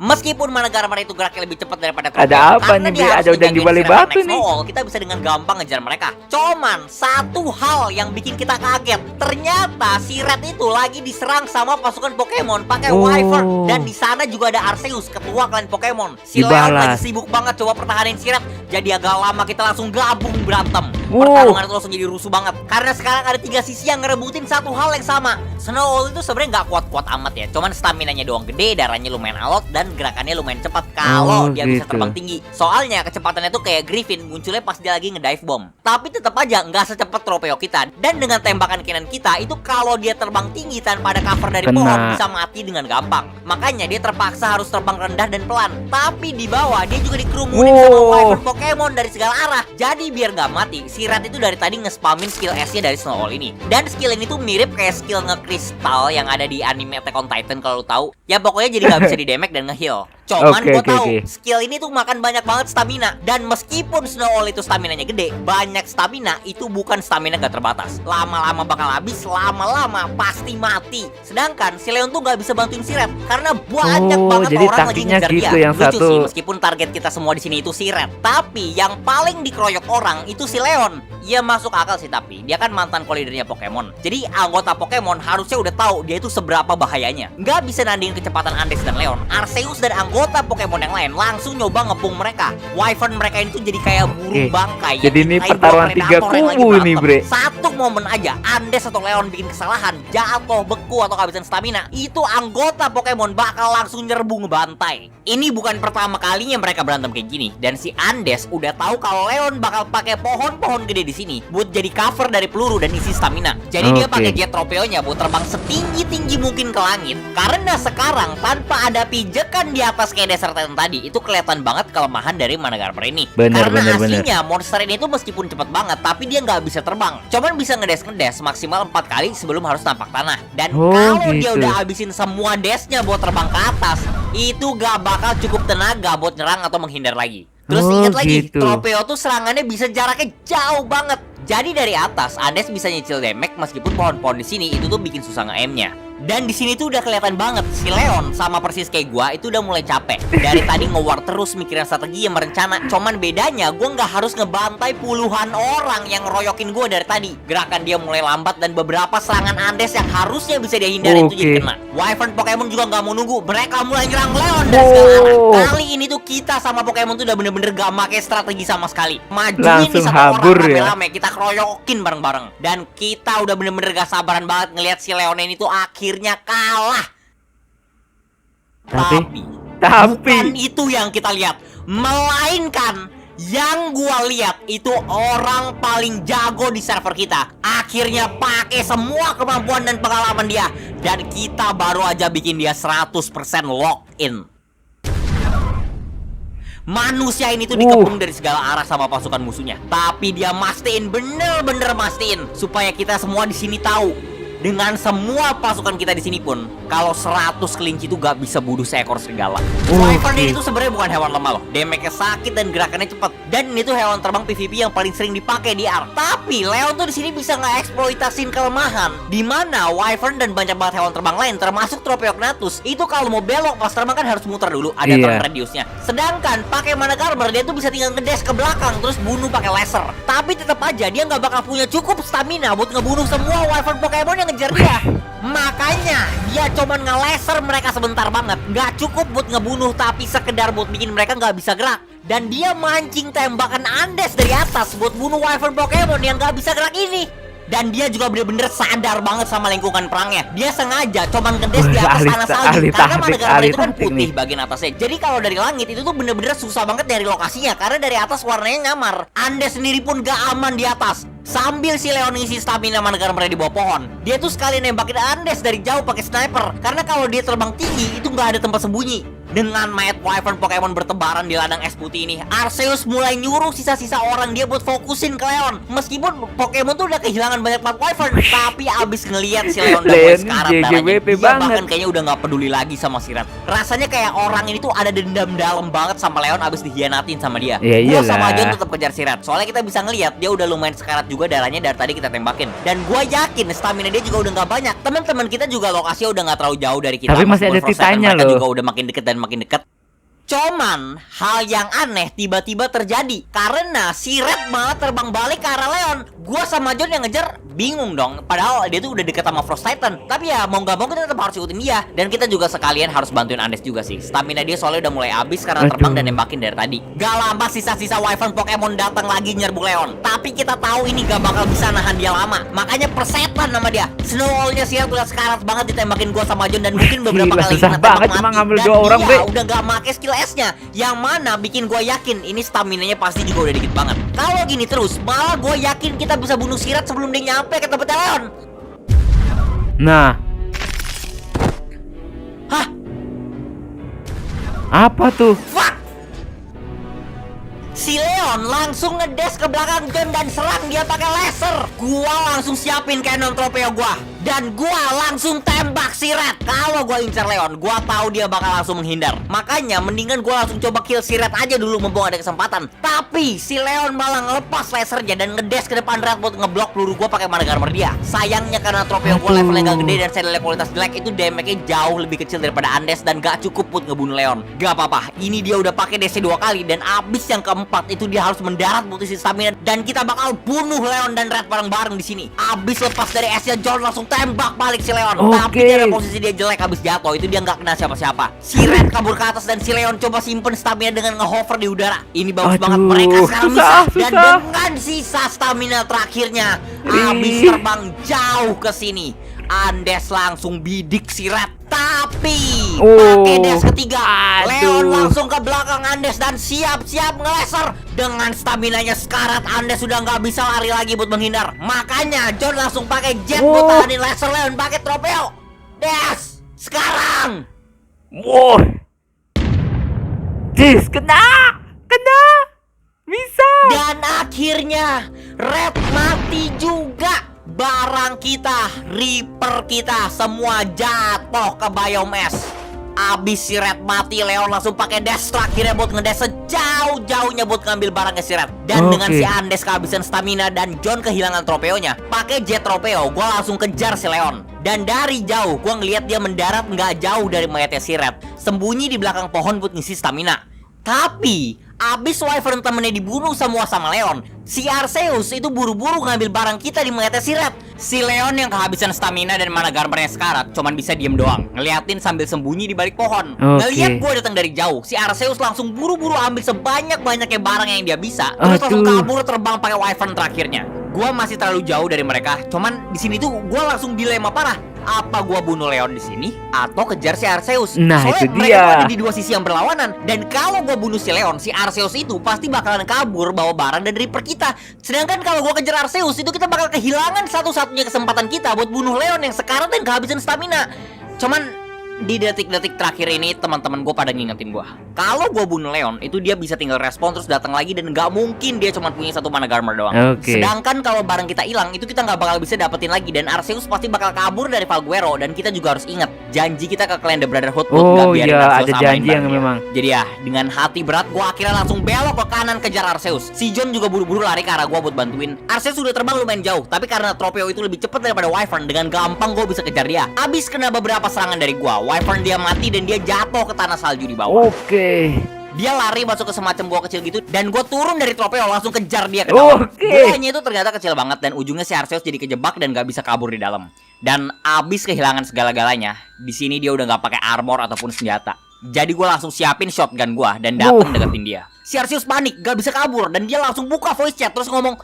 Meskipun Manegara itu geraknya lebih cepat daripada Ada apa karena nih, dia Bre? harus Ada udang di ngejagain balik serangan batu next nih. Noel, kita bisa dengan gampang ngejar mereka. Cuman satu hal yang bikin kita kaget, ternyata si Red itu lagi diserang sama pasukan Pokemon pakai Oh. Wyvern, dan di sana juga ada Arceus, ketua klan Pokemon. Si Leon lagi Dibalas. sibuk banget coba pertahanin si Red, jadi agak lama kita langsung gabung berantem. Wow. Pertarungan itu langsung jadi rusuh banget karena sekarang ada 3 sisi yang ngerebutin satu hal yang sama. Snowball itu sebenarnya nggak kuat-kuat amat ya, cuman staminanya doang gede, darahnya lumayan alot, dan gerakannya lumayan cepat kalau dia bisa gitu. terbang tinggi. Soalnya kecepatannya tuh kayak Griffin, munculnya pas dia lagi ngedive bomb. Tapi tetap aja nggak secepat tropeo kita. Dan dengan tembakan cannon kita itu, kalau dia terbang tinggi tanpa ada cover dari Kena. pohon, bisa mati dengan gampang. Makanya dia terpaksa harus terbang rendah dan pelan. Tapi di bawah dia juga dikerumunin sama Wow. Wyvern Pokemon dari segala arah. Jadi biar nggak mati, si Red itu dari tadi nge-spamin skill S-nya dari Snowball ini. Dan skill ini tuh mirip kayak skill ngekristal yang ada di anime Attack on Titan kalau lu tahu. Ya pokoknya jadi nggak bisa di-damage dan nge-heal. Cuman Oke, gue oke, tahu oke. skill ini tuh makan banyak banget stamina. Dan meskipun Snowball itu staminanya gede, banyak stamina itu bukan stamina gak terbatas. Lama-lama bakal habis, lama-lama pasti mati. Sedangkan si Leon tuh gak bisa bantuin si Red karena banyak Oh, banget jadi orang lagi taktiknya ngejar gitu dia. yang Lucu satu. sih, meskipun target kita semua di sini itu si Red, tapi yang paling dikeroyok orang itu si Leon. Ya masuk akal sih, tapi dia kan mantan co-leadernya Pokemon. Jadi anggota Pokemon harusnya udah tahu dia itu seberapa bahayanya. Nggak bisa nandingin kecepatan Andes dan Leon. Arceus dan anggota Pokemon yang lain langsung nyoba ngepung mereka. Wyvern mereka ini tuh jadi kayak burung bangkai. jadi yang ini kayak pertarungan dua tiga predator yang lagi kubu nih, berantem. Bre. Satu momen aja Andes atau Leon bikin kesalahan, jatuh, beku atau kehabisan stamina, itu anggota Pokemon bakal langsung nyerbu ngebantai. Ini bukan pertama kalinya mereka berantem kayak gini, dan si Andes udah tahu kalau Leon bakal pakai pohon-pohon gede di sini buat jadi cover dari peluru dan isi stamina. Jadi dia Oke. pakai jet tropeonya buat terbang setinggi-tinggi mungkin ke langit. Karena sekarang tanpa ada pijakan di atas kayak Desert Titan tadi, itu kelihatan banget kelemahan dari Managarmr ini. Bener, Karena bener, bener. aslinya monster ini tuh meskipun cepet banget, tapi dia nggak bisa terbang. Cuman bisa ngedes maksimal 4 kali sebelum harus nampak tanah. Dan Oh, kalau dia gitu. udah habisin semua desnya buat terbang ke atas, itu gak bakal cukup tenaga buat nyerang atau menghindar lagi. Terus Oh, ingat lagi, gitu. Tropeo tuh serangannya bisa jaraknya jauh banget. Jadi dari atas, Andes bisa nyicil damage meskipun pohon-pohon di sini itu tuh bikin susah nge-aim-nya. Dan di sini tuh udah kelihatan banget si Leon sama persis kayak gua itu udah mulai capek. Dari tadi nge-war terus mikirin strategi yang merencana. Cuman bedanya gua nggak harus ngebantai puluhan orang yang ngeroyokin gua dari tadi. Gerakan dia mulai lambat dan beberapa serangan Andes yang harusnya bisa dia hindari itu jadi Oke. kena. Wyvern Pokemon juga nggak mau nunggu. Mereka mulai nyerang Leon dari segala arah. Oh. Kali ini tuh kita sama Pokemon tuh udah bener-bener gak pakai strategi sama sekali. Majuin Langsung nih satu habur orang ya. rame-rame, kita keroyokin bareng-bareng. Dan kita udah bener-bener gak sabaran banget ngelihat si Leon ini tuh akhirnya kalah. Tapi Bukan itu yang kita lihat, melainkan yang gua lihat itu orang paling jago di server kita. Akhirnya pakai semua kemampuan dan pengalaman dia, dan kita baru aja bikin dia 100% lock in. Manusia ini tuh dikepung dari segala arah sama pasukan musuhnya, tapi dia mastiin, bener-bener mastiin supaya kita semua di sini tahu. Dengan semua pasukan kita di sini pun, kalau 100 kelinci itu gak bisa bunuh seekor serigala. Wyvern ini tuh sebenarnya bukan hewan lemah loh. Damage-nya sakit dan gerakannya cepat. Dan ini tuh hewan terbang PvP yang paling sering dipakai di ARK. Tapi Leon tuh di sini bisa nge-eksploitasin kelemahan, di mana Wyvern dan banyak banget hewan terbang lain, termasuk Tropeognathus, itu kalau mau belok pas terbang kan harus muter dulu, ada Iya. turn radiusnya. Sedangkan pakai Managarmr dia tuh bisa tinggal ngedes ke belakang terus bunuh pakai laser. Tapi tetap aja dia nggak bakal punya cukup stamina buat ngebunuh semua Wyvern Pokemon yang ngejar dia. Makanya dia cuman nge-laser mereka sebentar banget, nggak cukup buat ngebunuh, tapi sekedar buat bikin mereka nggak bisa gerak. Dan dia mancing tembakan Andes dari atas buat bunuh Wyvern Pokemon yang nggak bisa gerak ini. Dan dia juga bener-bener sadar banget sama lingkungan perangnya. Dia sengaja coba ngedes di atas Ahli- tanah salju, ahli karena taktik, Managarmr ahli itu kan taktik putih nih. bagian atasnya. Jadi kalau dari langit itu tuh bener-bener susah banget dari lokasinya, karena dari atas warnanya nyamar. Andes sendiri pun gak aman di atas. Sambil si Leon ngisi stamina Managarmr di bawah pohon, dia tuh sekali nembakin Andes dari jauh pakai sniper. Karena kalau dia terbang tinggi itu nggak ada tempat sembunyi. Dengan mayat Wyvern Pokemon bertebaran di ladang es putih ini, Arceus mulai nyuruh sisa-sisa orang dia buat fokusin ke Leon. Meskipun Pokemon tuh udah kehilangan banyak banget Wyvern, tapi abis ngelihat si Leon udah mulai Leon sekarat JGWP darahnya, dia banget. bahkan kayaknya udah nggak peduli lagi sama si Red. Rasanya kayak orang ini tuh ada dendam dalam banget sama Leon abis dihianatin sama dia. Ya Gua iyalah. sama John tetap kejar si Red, soalnya kita bisa ngelihat dia udah lumayan sekarat juga darahnya dari tadi kita tembakin. Dan gua yakin stamina dia juga udah nggak banyak. Teman-teman kita juga lokasinya udah nggak terlalu jauh dari kita. Tapi masih Meskipun ada Frost Titan titanya mereka loh. juga udah makin deket dan makin deket. Cuman hal yang aneh tiba-tiba terjadi karena si Red malah terbang balik ke arah Leon. Gua sama John yang ngejar bingung dong, padahal dia tuh udah deket sama Frost Titan. Tapi ya mau nggak mau kita tetap harus ikutin dia. Dan kita juga sekalian harus bantuin Andes juga sih. Stamina dia soalnya udah mulai habis karena terbang Aduh. dan nembakin dari tadi. Gak lama sisa-sisa Wyvern Pokemon datang lagi nyerbu Leon. Tapi kita tahu ini gak bakal bisa nahan dia lama. Makanya persetan nama dia. Snowball-nya sih udah sekarat banget ditembakin gua sama John, dan mungkin beberapa Gila, kali susah kena tembak banget cuma mati. ngambil Dan 2 orang, dia Bre. udah gak make skill S-nya, yang mana bikin gue yakin ini staminanya pasti juga udah dikit banget. Kalau gini terus, malah gue yakin kita bisa bunuh Sirat sebelum dia nyampe ke tempat Leon. Nah, Hah? apa tuh? Fuck! Si Leon langsung ngedes ke belakang John dan serang dia pakai laser. Gua langsung siapin cannon tropeo gua. Dan gua langsung tembak si Red. Kalau gua incar Leon, gua tahu dia bakal langsung menghindar. Makanya mendingan gua langsung coba kill si Red aja dulu mumpung ada kesempatan. Tapi si Leon malah ngelepas lasernya dan ngedes ke depan Red buat ngeblok peluru gua pakai mana armor dia. Sayangnya karena tropeo gua levelnya gak gede dan saddle kualitas jelek, itu damage-nya jauh lebih kecil daripada Andes dan gak cukup buat ngebunuh Leon. Gak apa-apa, ini dia udah pakai DC 2 kali dan abis yang keempat itu dia harus mendarat buat isi stamina dan kita bakal bunuh Leon dan Red bareng-bareng di sini. Abis lepas dari S-nya John langsung tembak balik si Leon. Tapi karena posisi dia jelek habis jatuh, itu dia nggak kena siapa-siapa. Si Red kabur ke atas dan si Leon coba simpen stamina dengan ngehover di udara. Ini bagus banget, mereka sekarang bisa. Dan dengan sisa stamina terakhirnya habis terbang jauh ke sini, Andes langsung bidik si Red. Tapi pakai dash ketiga, Leon langsung ke belakang Andes dan siap-siap ngeleser. Dengan staminanya sekarat, Andes sudah nggak bisa lari lagi buat menghindar. Makanya John langsung pakai jet buat tahanin laser Leon pakai tropeo. Dash sekarang. Wow. Jis, kena bisa. Dan akhirnya Red mati juga. Barang kita, Reaper kita, semua jatuh ke biome es. Abis si Red mati, Leon langsung pakai dash terakhirnya buat ngedash sejauh-jauhnya buat ngambil barangnya si Red. Dan dengan si Andes kehabisan stamina dan John kehilangan tropeonya, pakai jet tropeo, gue langsung kejar si Leon. Dan dari jauh, gue ngeliat dia mendarat nggak jauh dari mayatnya si Red, sembunyi di belakang pohon buat ngisi stamina. Tapi abis Wyvern temennya dibunuh semua sama Leon, si Arceus itu buru-buru ngambil barang kita di mayatnya si Red. Si Leon yang kehabisan stamina dan mana garmernya sekarat cuman bisa diem doang, ngeliatin sambil sembunyi di balik pohon. Ngeliat gue datang dari jauh, si Arceus langsung buru-buru ambil sebanyak-banyaknya barang yang dia bisa, terus langsung kabur terbang pakai Wyvern terakhirnya. Gue masih terlalu jauh dari mereka, cuman di sini tuh gue langsung dilema parah. Apa gua bunuh Leon di sini atau kejar si Arceus? Nah, soalnya itu mereka dia. ada di dua sisi yang berlawanan. Dan kalau gua bunuh si Leon, si Arceus itu pasti bakalan kabur bawa barang dan Reaper kita. Sedangkan kalau gua kejar Arceus, itu kita bakal kehilangan satu-satunya kesempatan kita buat bunuh Leon yang sekarang dan kehabisan stamina. Cuman di detik-detik terakhir ini teman-teman gue pada ngingetin gue, kalau gue bunuh Leon itu dia bisa tinggal respon terus datang lagi dan nggak mungkin dia cuma punya satu mana garmer doang. Sedangkan kalau barang kita hilang itu kita nggak bakal bisa dapetin lagi dan Arceus pasti bakal kabur dari Falguero. Dan kita juga harus ingat janji kita ke Clan The Brotherhood buat nggak biarin Arceus ada janji yang memang. Jadi ya dengan hati berat gue akhirnya langsung belok ke kanan kejar Arceus. Si John juga buru-buru lari ke arah gue buat bantuin. Arceus sudah terbang lumayan jauh, tapi karena tropeo itu lebih cepat daripada Wyvern, dengan gampang gue bisa kejar dia. Abis kena beberapa serangan dari gue, Wyvern dia mati dan dia jatuh ke tanah salju di bawah. Dia lari masuk ke semacam gua kecil gitu dan gue turun dari tropeo langsung kejar dia ke dalam. Guanya itu ternyata kecil banget dan ujungnya si Arceus jadi kejebak dan gak bisa kabur di dalam. Dan abis kehilangan segala-galanya, di sini dia udah gak pakai armor ataupun senjata. Jadi gue langsung siapin shotgun gua dan datang deketin dia. Si Arceus panik, gak bisa kabur dan dia langsung buka voice chat terus ngomong,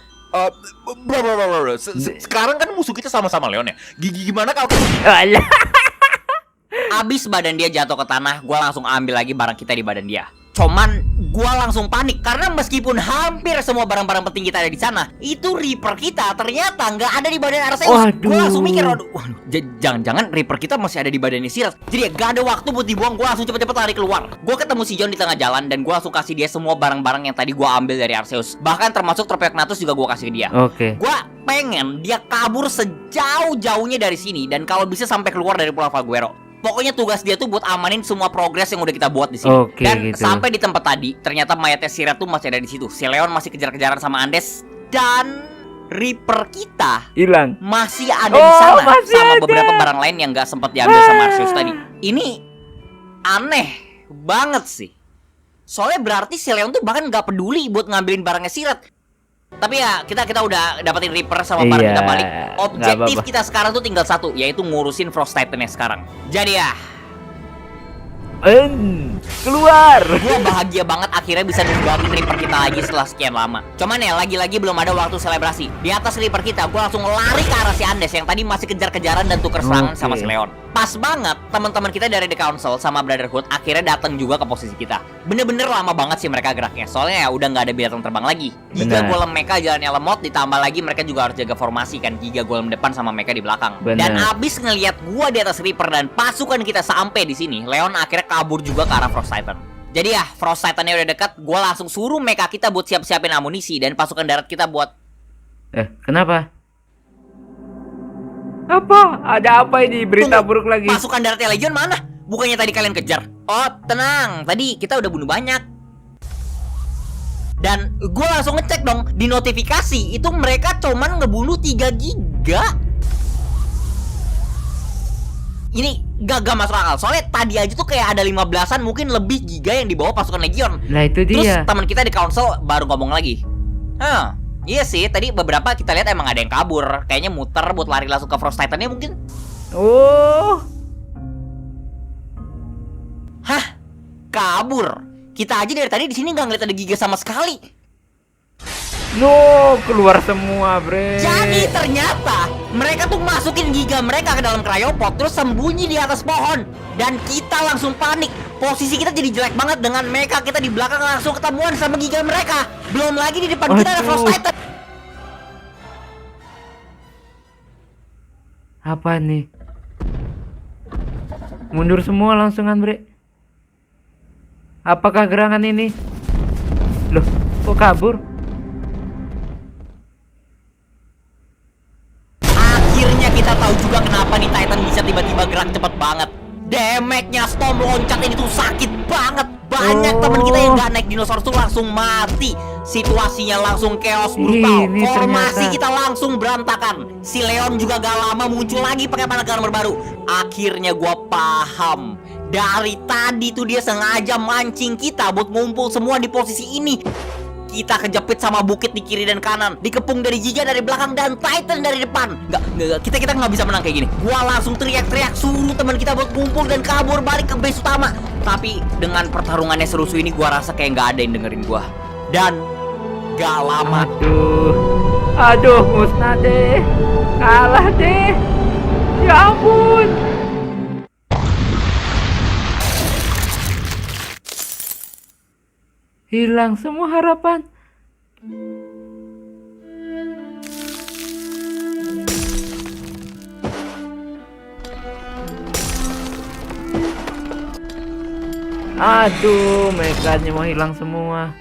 sekarang kan musuh kita sama-sama Leon ya. Gimana kalau abis badan dia jatuh ke tanah, gue langsung ambil lagi barang kita di badan dia. Cuman gue langsung panik karena meskipun hampir semua barang-barang penting kita ada di sana, itu Reaper kita ternyata nggak ada di badan Arceus. Gue langsung mikir, waduh, jangan-jangan Reaper kita masih ada di badannya si Red. Jadi ya gak ada waktu buat dibuang, gue langsung cepet-cepet lari keluar. Gue ketemu si John di tengah jalan dan gue langsung kasih dia semua barang-barang yang tadi gue ambil dari Arceus. Bahkan termasuk tropeo Knatus juga gue kasih ke dia. Gue pengen dia kabur sejauh-jauhnya dari sini dan kalau bisa sampai keluar dari Pulau Falguero. Pokoknya tugas dia tuh buat amanin semua progres yang udah kita buat di sini. Dan sampai di tempat tadi, ternyata mayatnya si Red tuh masih ada di situ. Si Leon masih kejar-kejaran sama Andes dan Reaper kita hilang. Masih ada di sana sama beberapa barang lain yang gak sempat diambil sama Arceus tadi. Ini aneh banget sih. Soalnya berarti si Leon tuh bahkan gak peduli buat ngambilin barangnya si Red. Tapi ya kita udah dapetin Reaper sama barang kita balik. Objektif kita sekarang tuh tinggal satu, yaitu ngurusin Frost Titan-nya sekarang. Jadi ya keluar. Gue bahagia banget akhirnya bisa nungguin Reaper kita lagi setelah sekian lama. Cuman ya lagi-lagi belum ada waktu selebrasi. Di atas Reaper kita gue langsung lari ke arah si Andes yang tadi masih kejar-kejaran dan tuker serangan sama si Leon. Pas banget teman-teman kita dari The Council sama Brotherhood akhirnya datang juga ke posisi kita. Bener-bener lama banget sih mereka geraknya. Soalnya ya udah nggak ada binatang terbang lagi. Giga golem mecha jalannya lemot, ditambah lagi mereka juga harus jaga formasi kan. Giga golem depan sama mecha di belakang. Dan abis ngelihat gua di atas Reaper dan pasukan kita sampai di sini, Leon akhirnya kabur juga ke arah Frost Titan. Jadi ya Frost Titan-nya udah dekat, gua langsung suruh mecha kita buat siap-siapin amunisi dan pasukan darat kita buat kenapa? Apa? Ada apa ini? Berita Tunggu, buruk lagi. Pasukan daratnya Legion mana? Bukannya tadi kalian kejar? Oh, tenang. Tadi kita udah bunuh banyak. Dan gue langsung ngecek dong di notifikasi itu mereka cuman ngebunuh 3 giga. Ini gak masuk akal. Soalnya tadi aja tuh kayak ada 15-an mungkin lebih giga yang dibawa pasukan Legion. Nah itu Terus dia. teman kita di council baru ngomong lagi. Iya sih, tadi beberapa kita lihat emang ada yang kabur. Kayaknya muter buat lari langsung ke Frost Titan-nya mungkin. Oh, Hah? Kabur? Kita aja dari tadi di sini nggak ngeliat ada giga sama sekali. no, keluar semua, bre. Jadi ternyata mereka tuh masukin giga mereka ke dalam cryopod terus sembunyi di atas pohon. Dan kita langsung panik. Posisi kita jadi jelek banget dengan mecha kita di belakang langsung ketemuan sama giga mereka. Belum lagi di depan kita ada Aduh. Frost Titan. Apa nih? Mundur semua langsungan, bre. Apakah gerangan ini? Loh, kok kabur? Akhirnya kita tahu juga kenapa nih Titan bisa tiba-tiba gerak cepet banget. Damage-nya Storm loncat ini tuh sakit banget. Banyak teman kita yang gak naik dinosaurus tuh langsung mati. Situasinya langsung chaos brutal. Ini Formasi ternyata. kita langsung berantakan. Si Leon juga gak lama muncul lagi pakai panah armor baru. Akhirnya gua paham. Dari tadi tuh dia sengaja mancing kita buat ngumpul semua di posisi ini. Kita kejepit sama bukit di kiri dan kanan, dikepung dari Giga dari belakang dan Titan dari depan. Nggak, kita nggak bisa menang kayak gini. Gua langsung teriak-teriak suruh teman kita buat kumpul dan kabur balik ke base utama. Tapi dengan pertarungannya serusuh ini, gua rasa kayak nggak ada yang dengerin gua. Dan gak lama. Aduh, musnah deh. Kalah deh. Ya ampun. Hilang semua harapan. Aduh, mekanya mau hilang semua.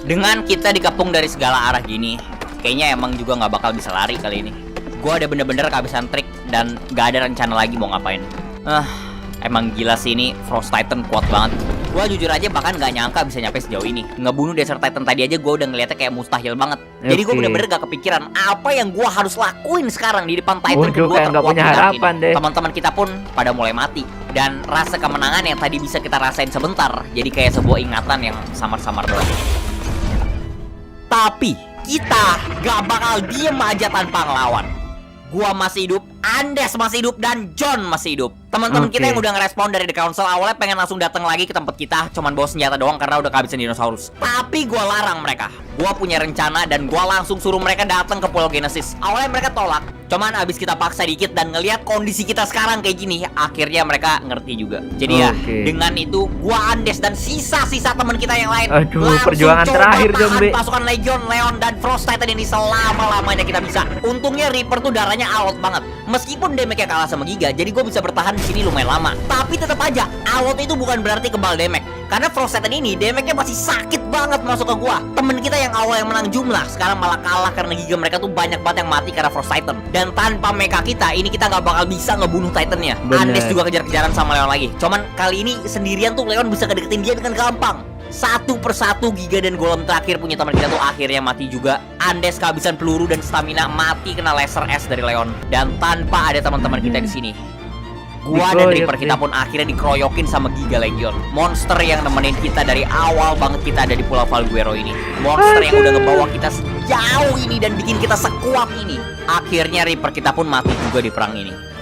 Dengan kita dikepung dari segala arah gini, kayaknya emang juga nggak bakal bisa lari kali ini. Gua ada bener-bener kehabisan trik dan nggak ada rencana lagi mau ngapain. Emang gila sih ini Frost Titan kuat banget. Gua jujur aja bahkan nggak nyangka bisa nyampe sejauh ini. Ngebunuh Desert Titan tadi aja gua udah ngeliatnya kayak mustahil banget. Jadi gua Oke. bener-bener gak kepikiran apa yang gua harus lakuin sekarang di depan Titan Waduh, kedua kayak nggak terkuat punya di saat harapan ini. deh. Teman-teman kita pun pada mulai mati. Dan rasa kemenangan yang tadi bisa kita rasain sebentar jadi kayak sebuah ingatan yang samar-samar doang. Tapi kita gak bakal diem aja tanpa ngelawan. Gua masih hidup, Andes masih hidup, dan John masih hidup. Teman-teman kita Oke. yang udah ngerespon dari The Council awalnya pengen langsung datang lagi ke tempat kita, cuman bawa senjata doang karena udah kehabisan dinosaurus. Tapi gua larang mereka. Gua punya rencana dan gua langsung suruh mereka datang ke Pulau Genesis. Awalnya mereka tolak, cuman abis kita paksa dikit dan ngelihat kondisi kita sekarang kayak gini, akhirnya mereka ngerti juga. Jadi ya, Oke. dengan itu gua Andes dan sisa-sisa teman kita yang lain Aduh, langsung perjuangan coba terakhir dong, tahan Bre. pasukan Legion, Leon, dan Frost Titan ini selama-lamanya kita bisa. Untungnya Reaper tuh darahnya alot banget. Meskipun damage-nya kalah sama Giga, jadi gue bisa bertahan di sini lumayan lama. Tapi tetap aja, alot itu bukan berarti kebal damage. Karena Frost Titan ini damage-nya masih sakit banget masuk ke gua. Temen kita yang awal yang menang jumlah, sekarang malah kalah karena Giga mereka tuh banyak banget yang mati karena Frost Titan. Dan tanpa mecha kita, ini kita nggak bakal bisa ngebunuh Titannya. Bener. Andes juga kejar-kejaran sama Leon lagi. Cuman kali ini sendirian tuh Leon bisa kedeketin dia dengan gampang. Satu persatu Giga dan Golem terakhir punya teman kita tuh akhirnya mati juga. Andes kehabisan peluru dan stamina, mati kena laser S dari Leon. Dan tanpa ada teman-teman kita di sini, gua dan Dikeroyok, Reaper kita pun akhirnya dikeroyokin sama Giga Legion. Monster yang nemenin kita dari awal banget kita ada di Pulau Valguero ini. Monster yang udah ngebawa kita sejauh ini dan bikin kita sekuat ini. Akhirnya Reaper kita pun mati juga di perang ini.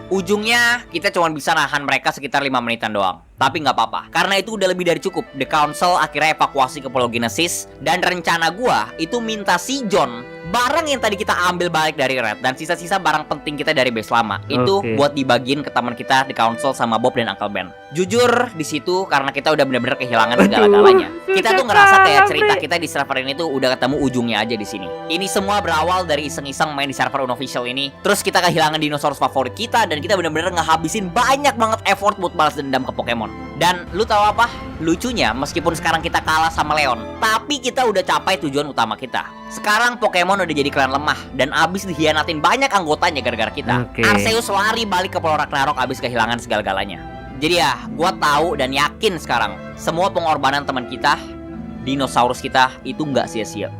Ujungnya kita cuma bisa nahan mereka sekitar 5 menitan doang. Tapi nggak apa-apa, karena itu udah lebih dari cukup. The Council akhirnya evakuasi ke Pulau Genesis. Dan rencana gua itu minta si John barang yang tadi kita ambil balik dari Red dan sisa-sisa barang penting kita dari base lama itu Oke. buat dibagiin ke teman kita The Council sama Bob dan Uncle Ben. Jujur di situ karena kita udah bener-bener kehilangan segala-galanya. Kita tuh ngerasa kayak cerita kita di server ini tuh udah ketemu ujungnya aja di sini. Ini semua berawal dari iseng-iseng main di server unofficial ini. Terus kita kehilangan dinosaurus favorit kita dan kita bener-bener ngehabisin banyak banget effort buat balas dendam ke Pokemon. Dan lu tahu apa? Lucunya, meskipun sekarang kita kalah sama Leon, tapi kita udah capai tujuan utama kita. Sekarang Pokemon udah jadi klan lemah dan abis dihianatin banyak anggotanya gara-gara kita. Oke. Arceus lari balik ke Pulau Ragnarok abis kehilangan segala-galanya. Jadi ya, gua tahu dan yakin sekarang semua pengorbanan teman kita, dinosaurus kita itu nggak sia-sia.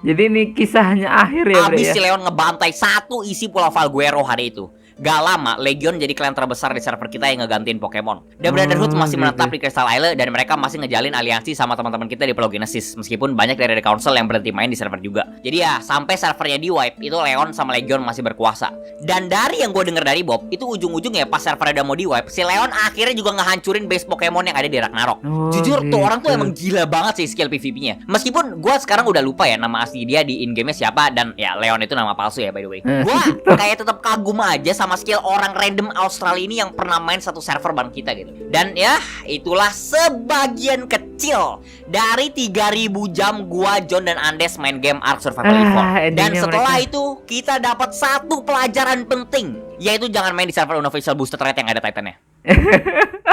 Jadi ini kisahnya akhir ya, Bre Abis ya. si Leon ngebantai satu isi Pulau Valguero hari itu. Gak lama, Legion jadi klan terbesar di server kita yang ngegantiin Pokemon. The Brotherhood masih gitu. menetap di Crystal Isle dan mereka masih ngejalin aliansi sama teman-teman kita di Pulau Genesis. Meskipun banyak dari The Council yang berhenti main di server juga. Jadi ya, sampai servernya di wipe, itu Leon sama Legion masih berkuasa. Dan dari yang gue denger dari Bob, itu ujung-ujungnya pas servernya udah mau di wipe, si Leon akhirnya juga ngehancurin base Pokemon yang ada di Ragnarok. Oh, Jujur tuh orang tuh gitu. emang gila banget sih skill PvP-nya. Meskipun gue sekarang udah lupa ya nama asli dia di in-game-nya siapa, dan ya Leon itu nama palsu ya by the way. Gue kayak tetap kagum aja sama skill orang random Australia ini yang pernah main satu server bareng kita gitu. Dan ya, itulah sebagian kecil dari 3000 jam gua, John dan Andes main game Ark Survival Evolved. Dan endingnya setelah mereka. itu kita dapat satu pelajaran penting, yaitu jangan main di server Unofficial Boosted Rate yang ada Titannya.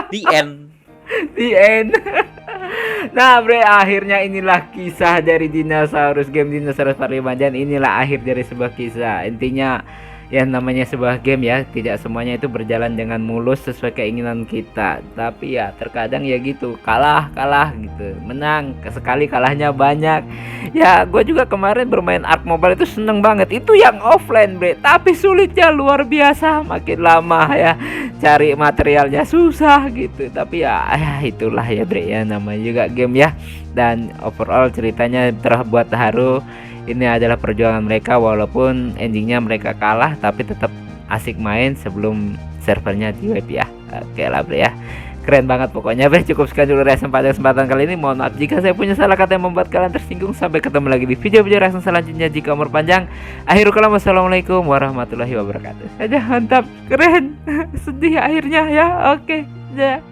The end. The end. Nah, Bre, akhirnya inilah kisah dari dinosaurus, game dinosaurus Parimajan. Inilah akhir dari sebuah kisah. Intinya ya namanya sebuah game ya, tidak semuanya itu berjalan dengan mulus sesuai keinginan kita. Tapi ya terkadang ya gitu, kalah gitu, menang sekali kalahnya banyak. Ya gue juga kemarin bermain Ark Mobile itu seneng banget. Itu yang offline, Bre, tapi sulitnya luar biasa. Makin lama ya cari materialnya susah gitu. Tapi ya itulah ya, Bre, ya namanya juga game ya. Dan overall ceritanya terbuat haru. Ini adalah perjuangan mereka, walaupun endingnya mereka kalah, tapi tetap asik main sebelum servernya di web ya. Oke lah, Bre, ya. Keren banget pokoknya, Bre. Cukup sekian dulu reaction pada kesempatan kali ini. Mohon maaf jika saya punya salah kata yang membuat kalian tersinggung. Sampai ketemu lagi di video-video reaction selanjutnya jika umur panjang. Akhirul kalam, wassalamualaikum warahmatullahi wabarakatuh. Aja mantap, keren. Sedih akhirnya ya. Oke, ya.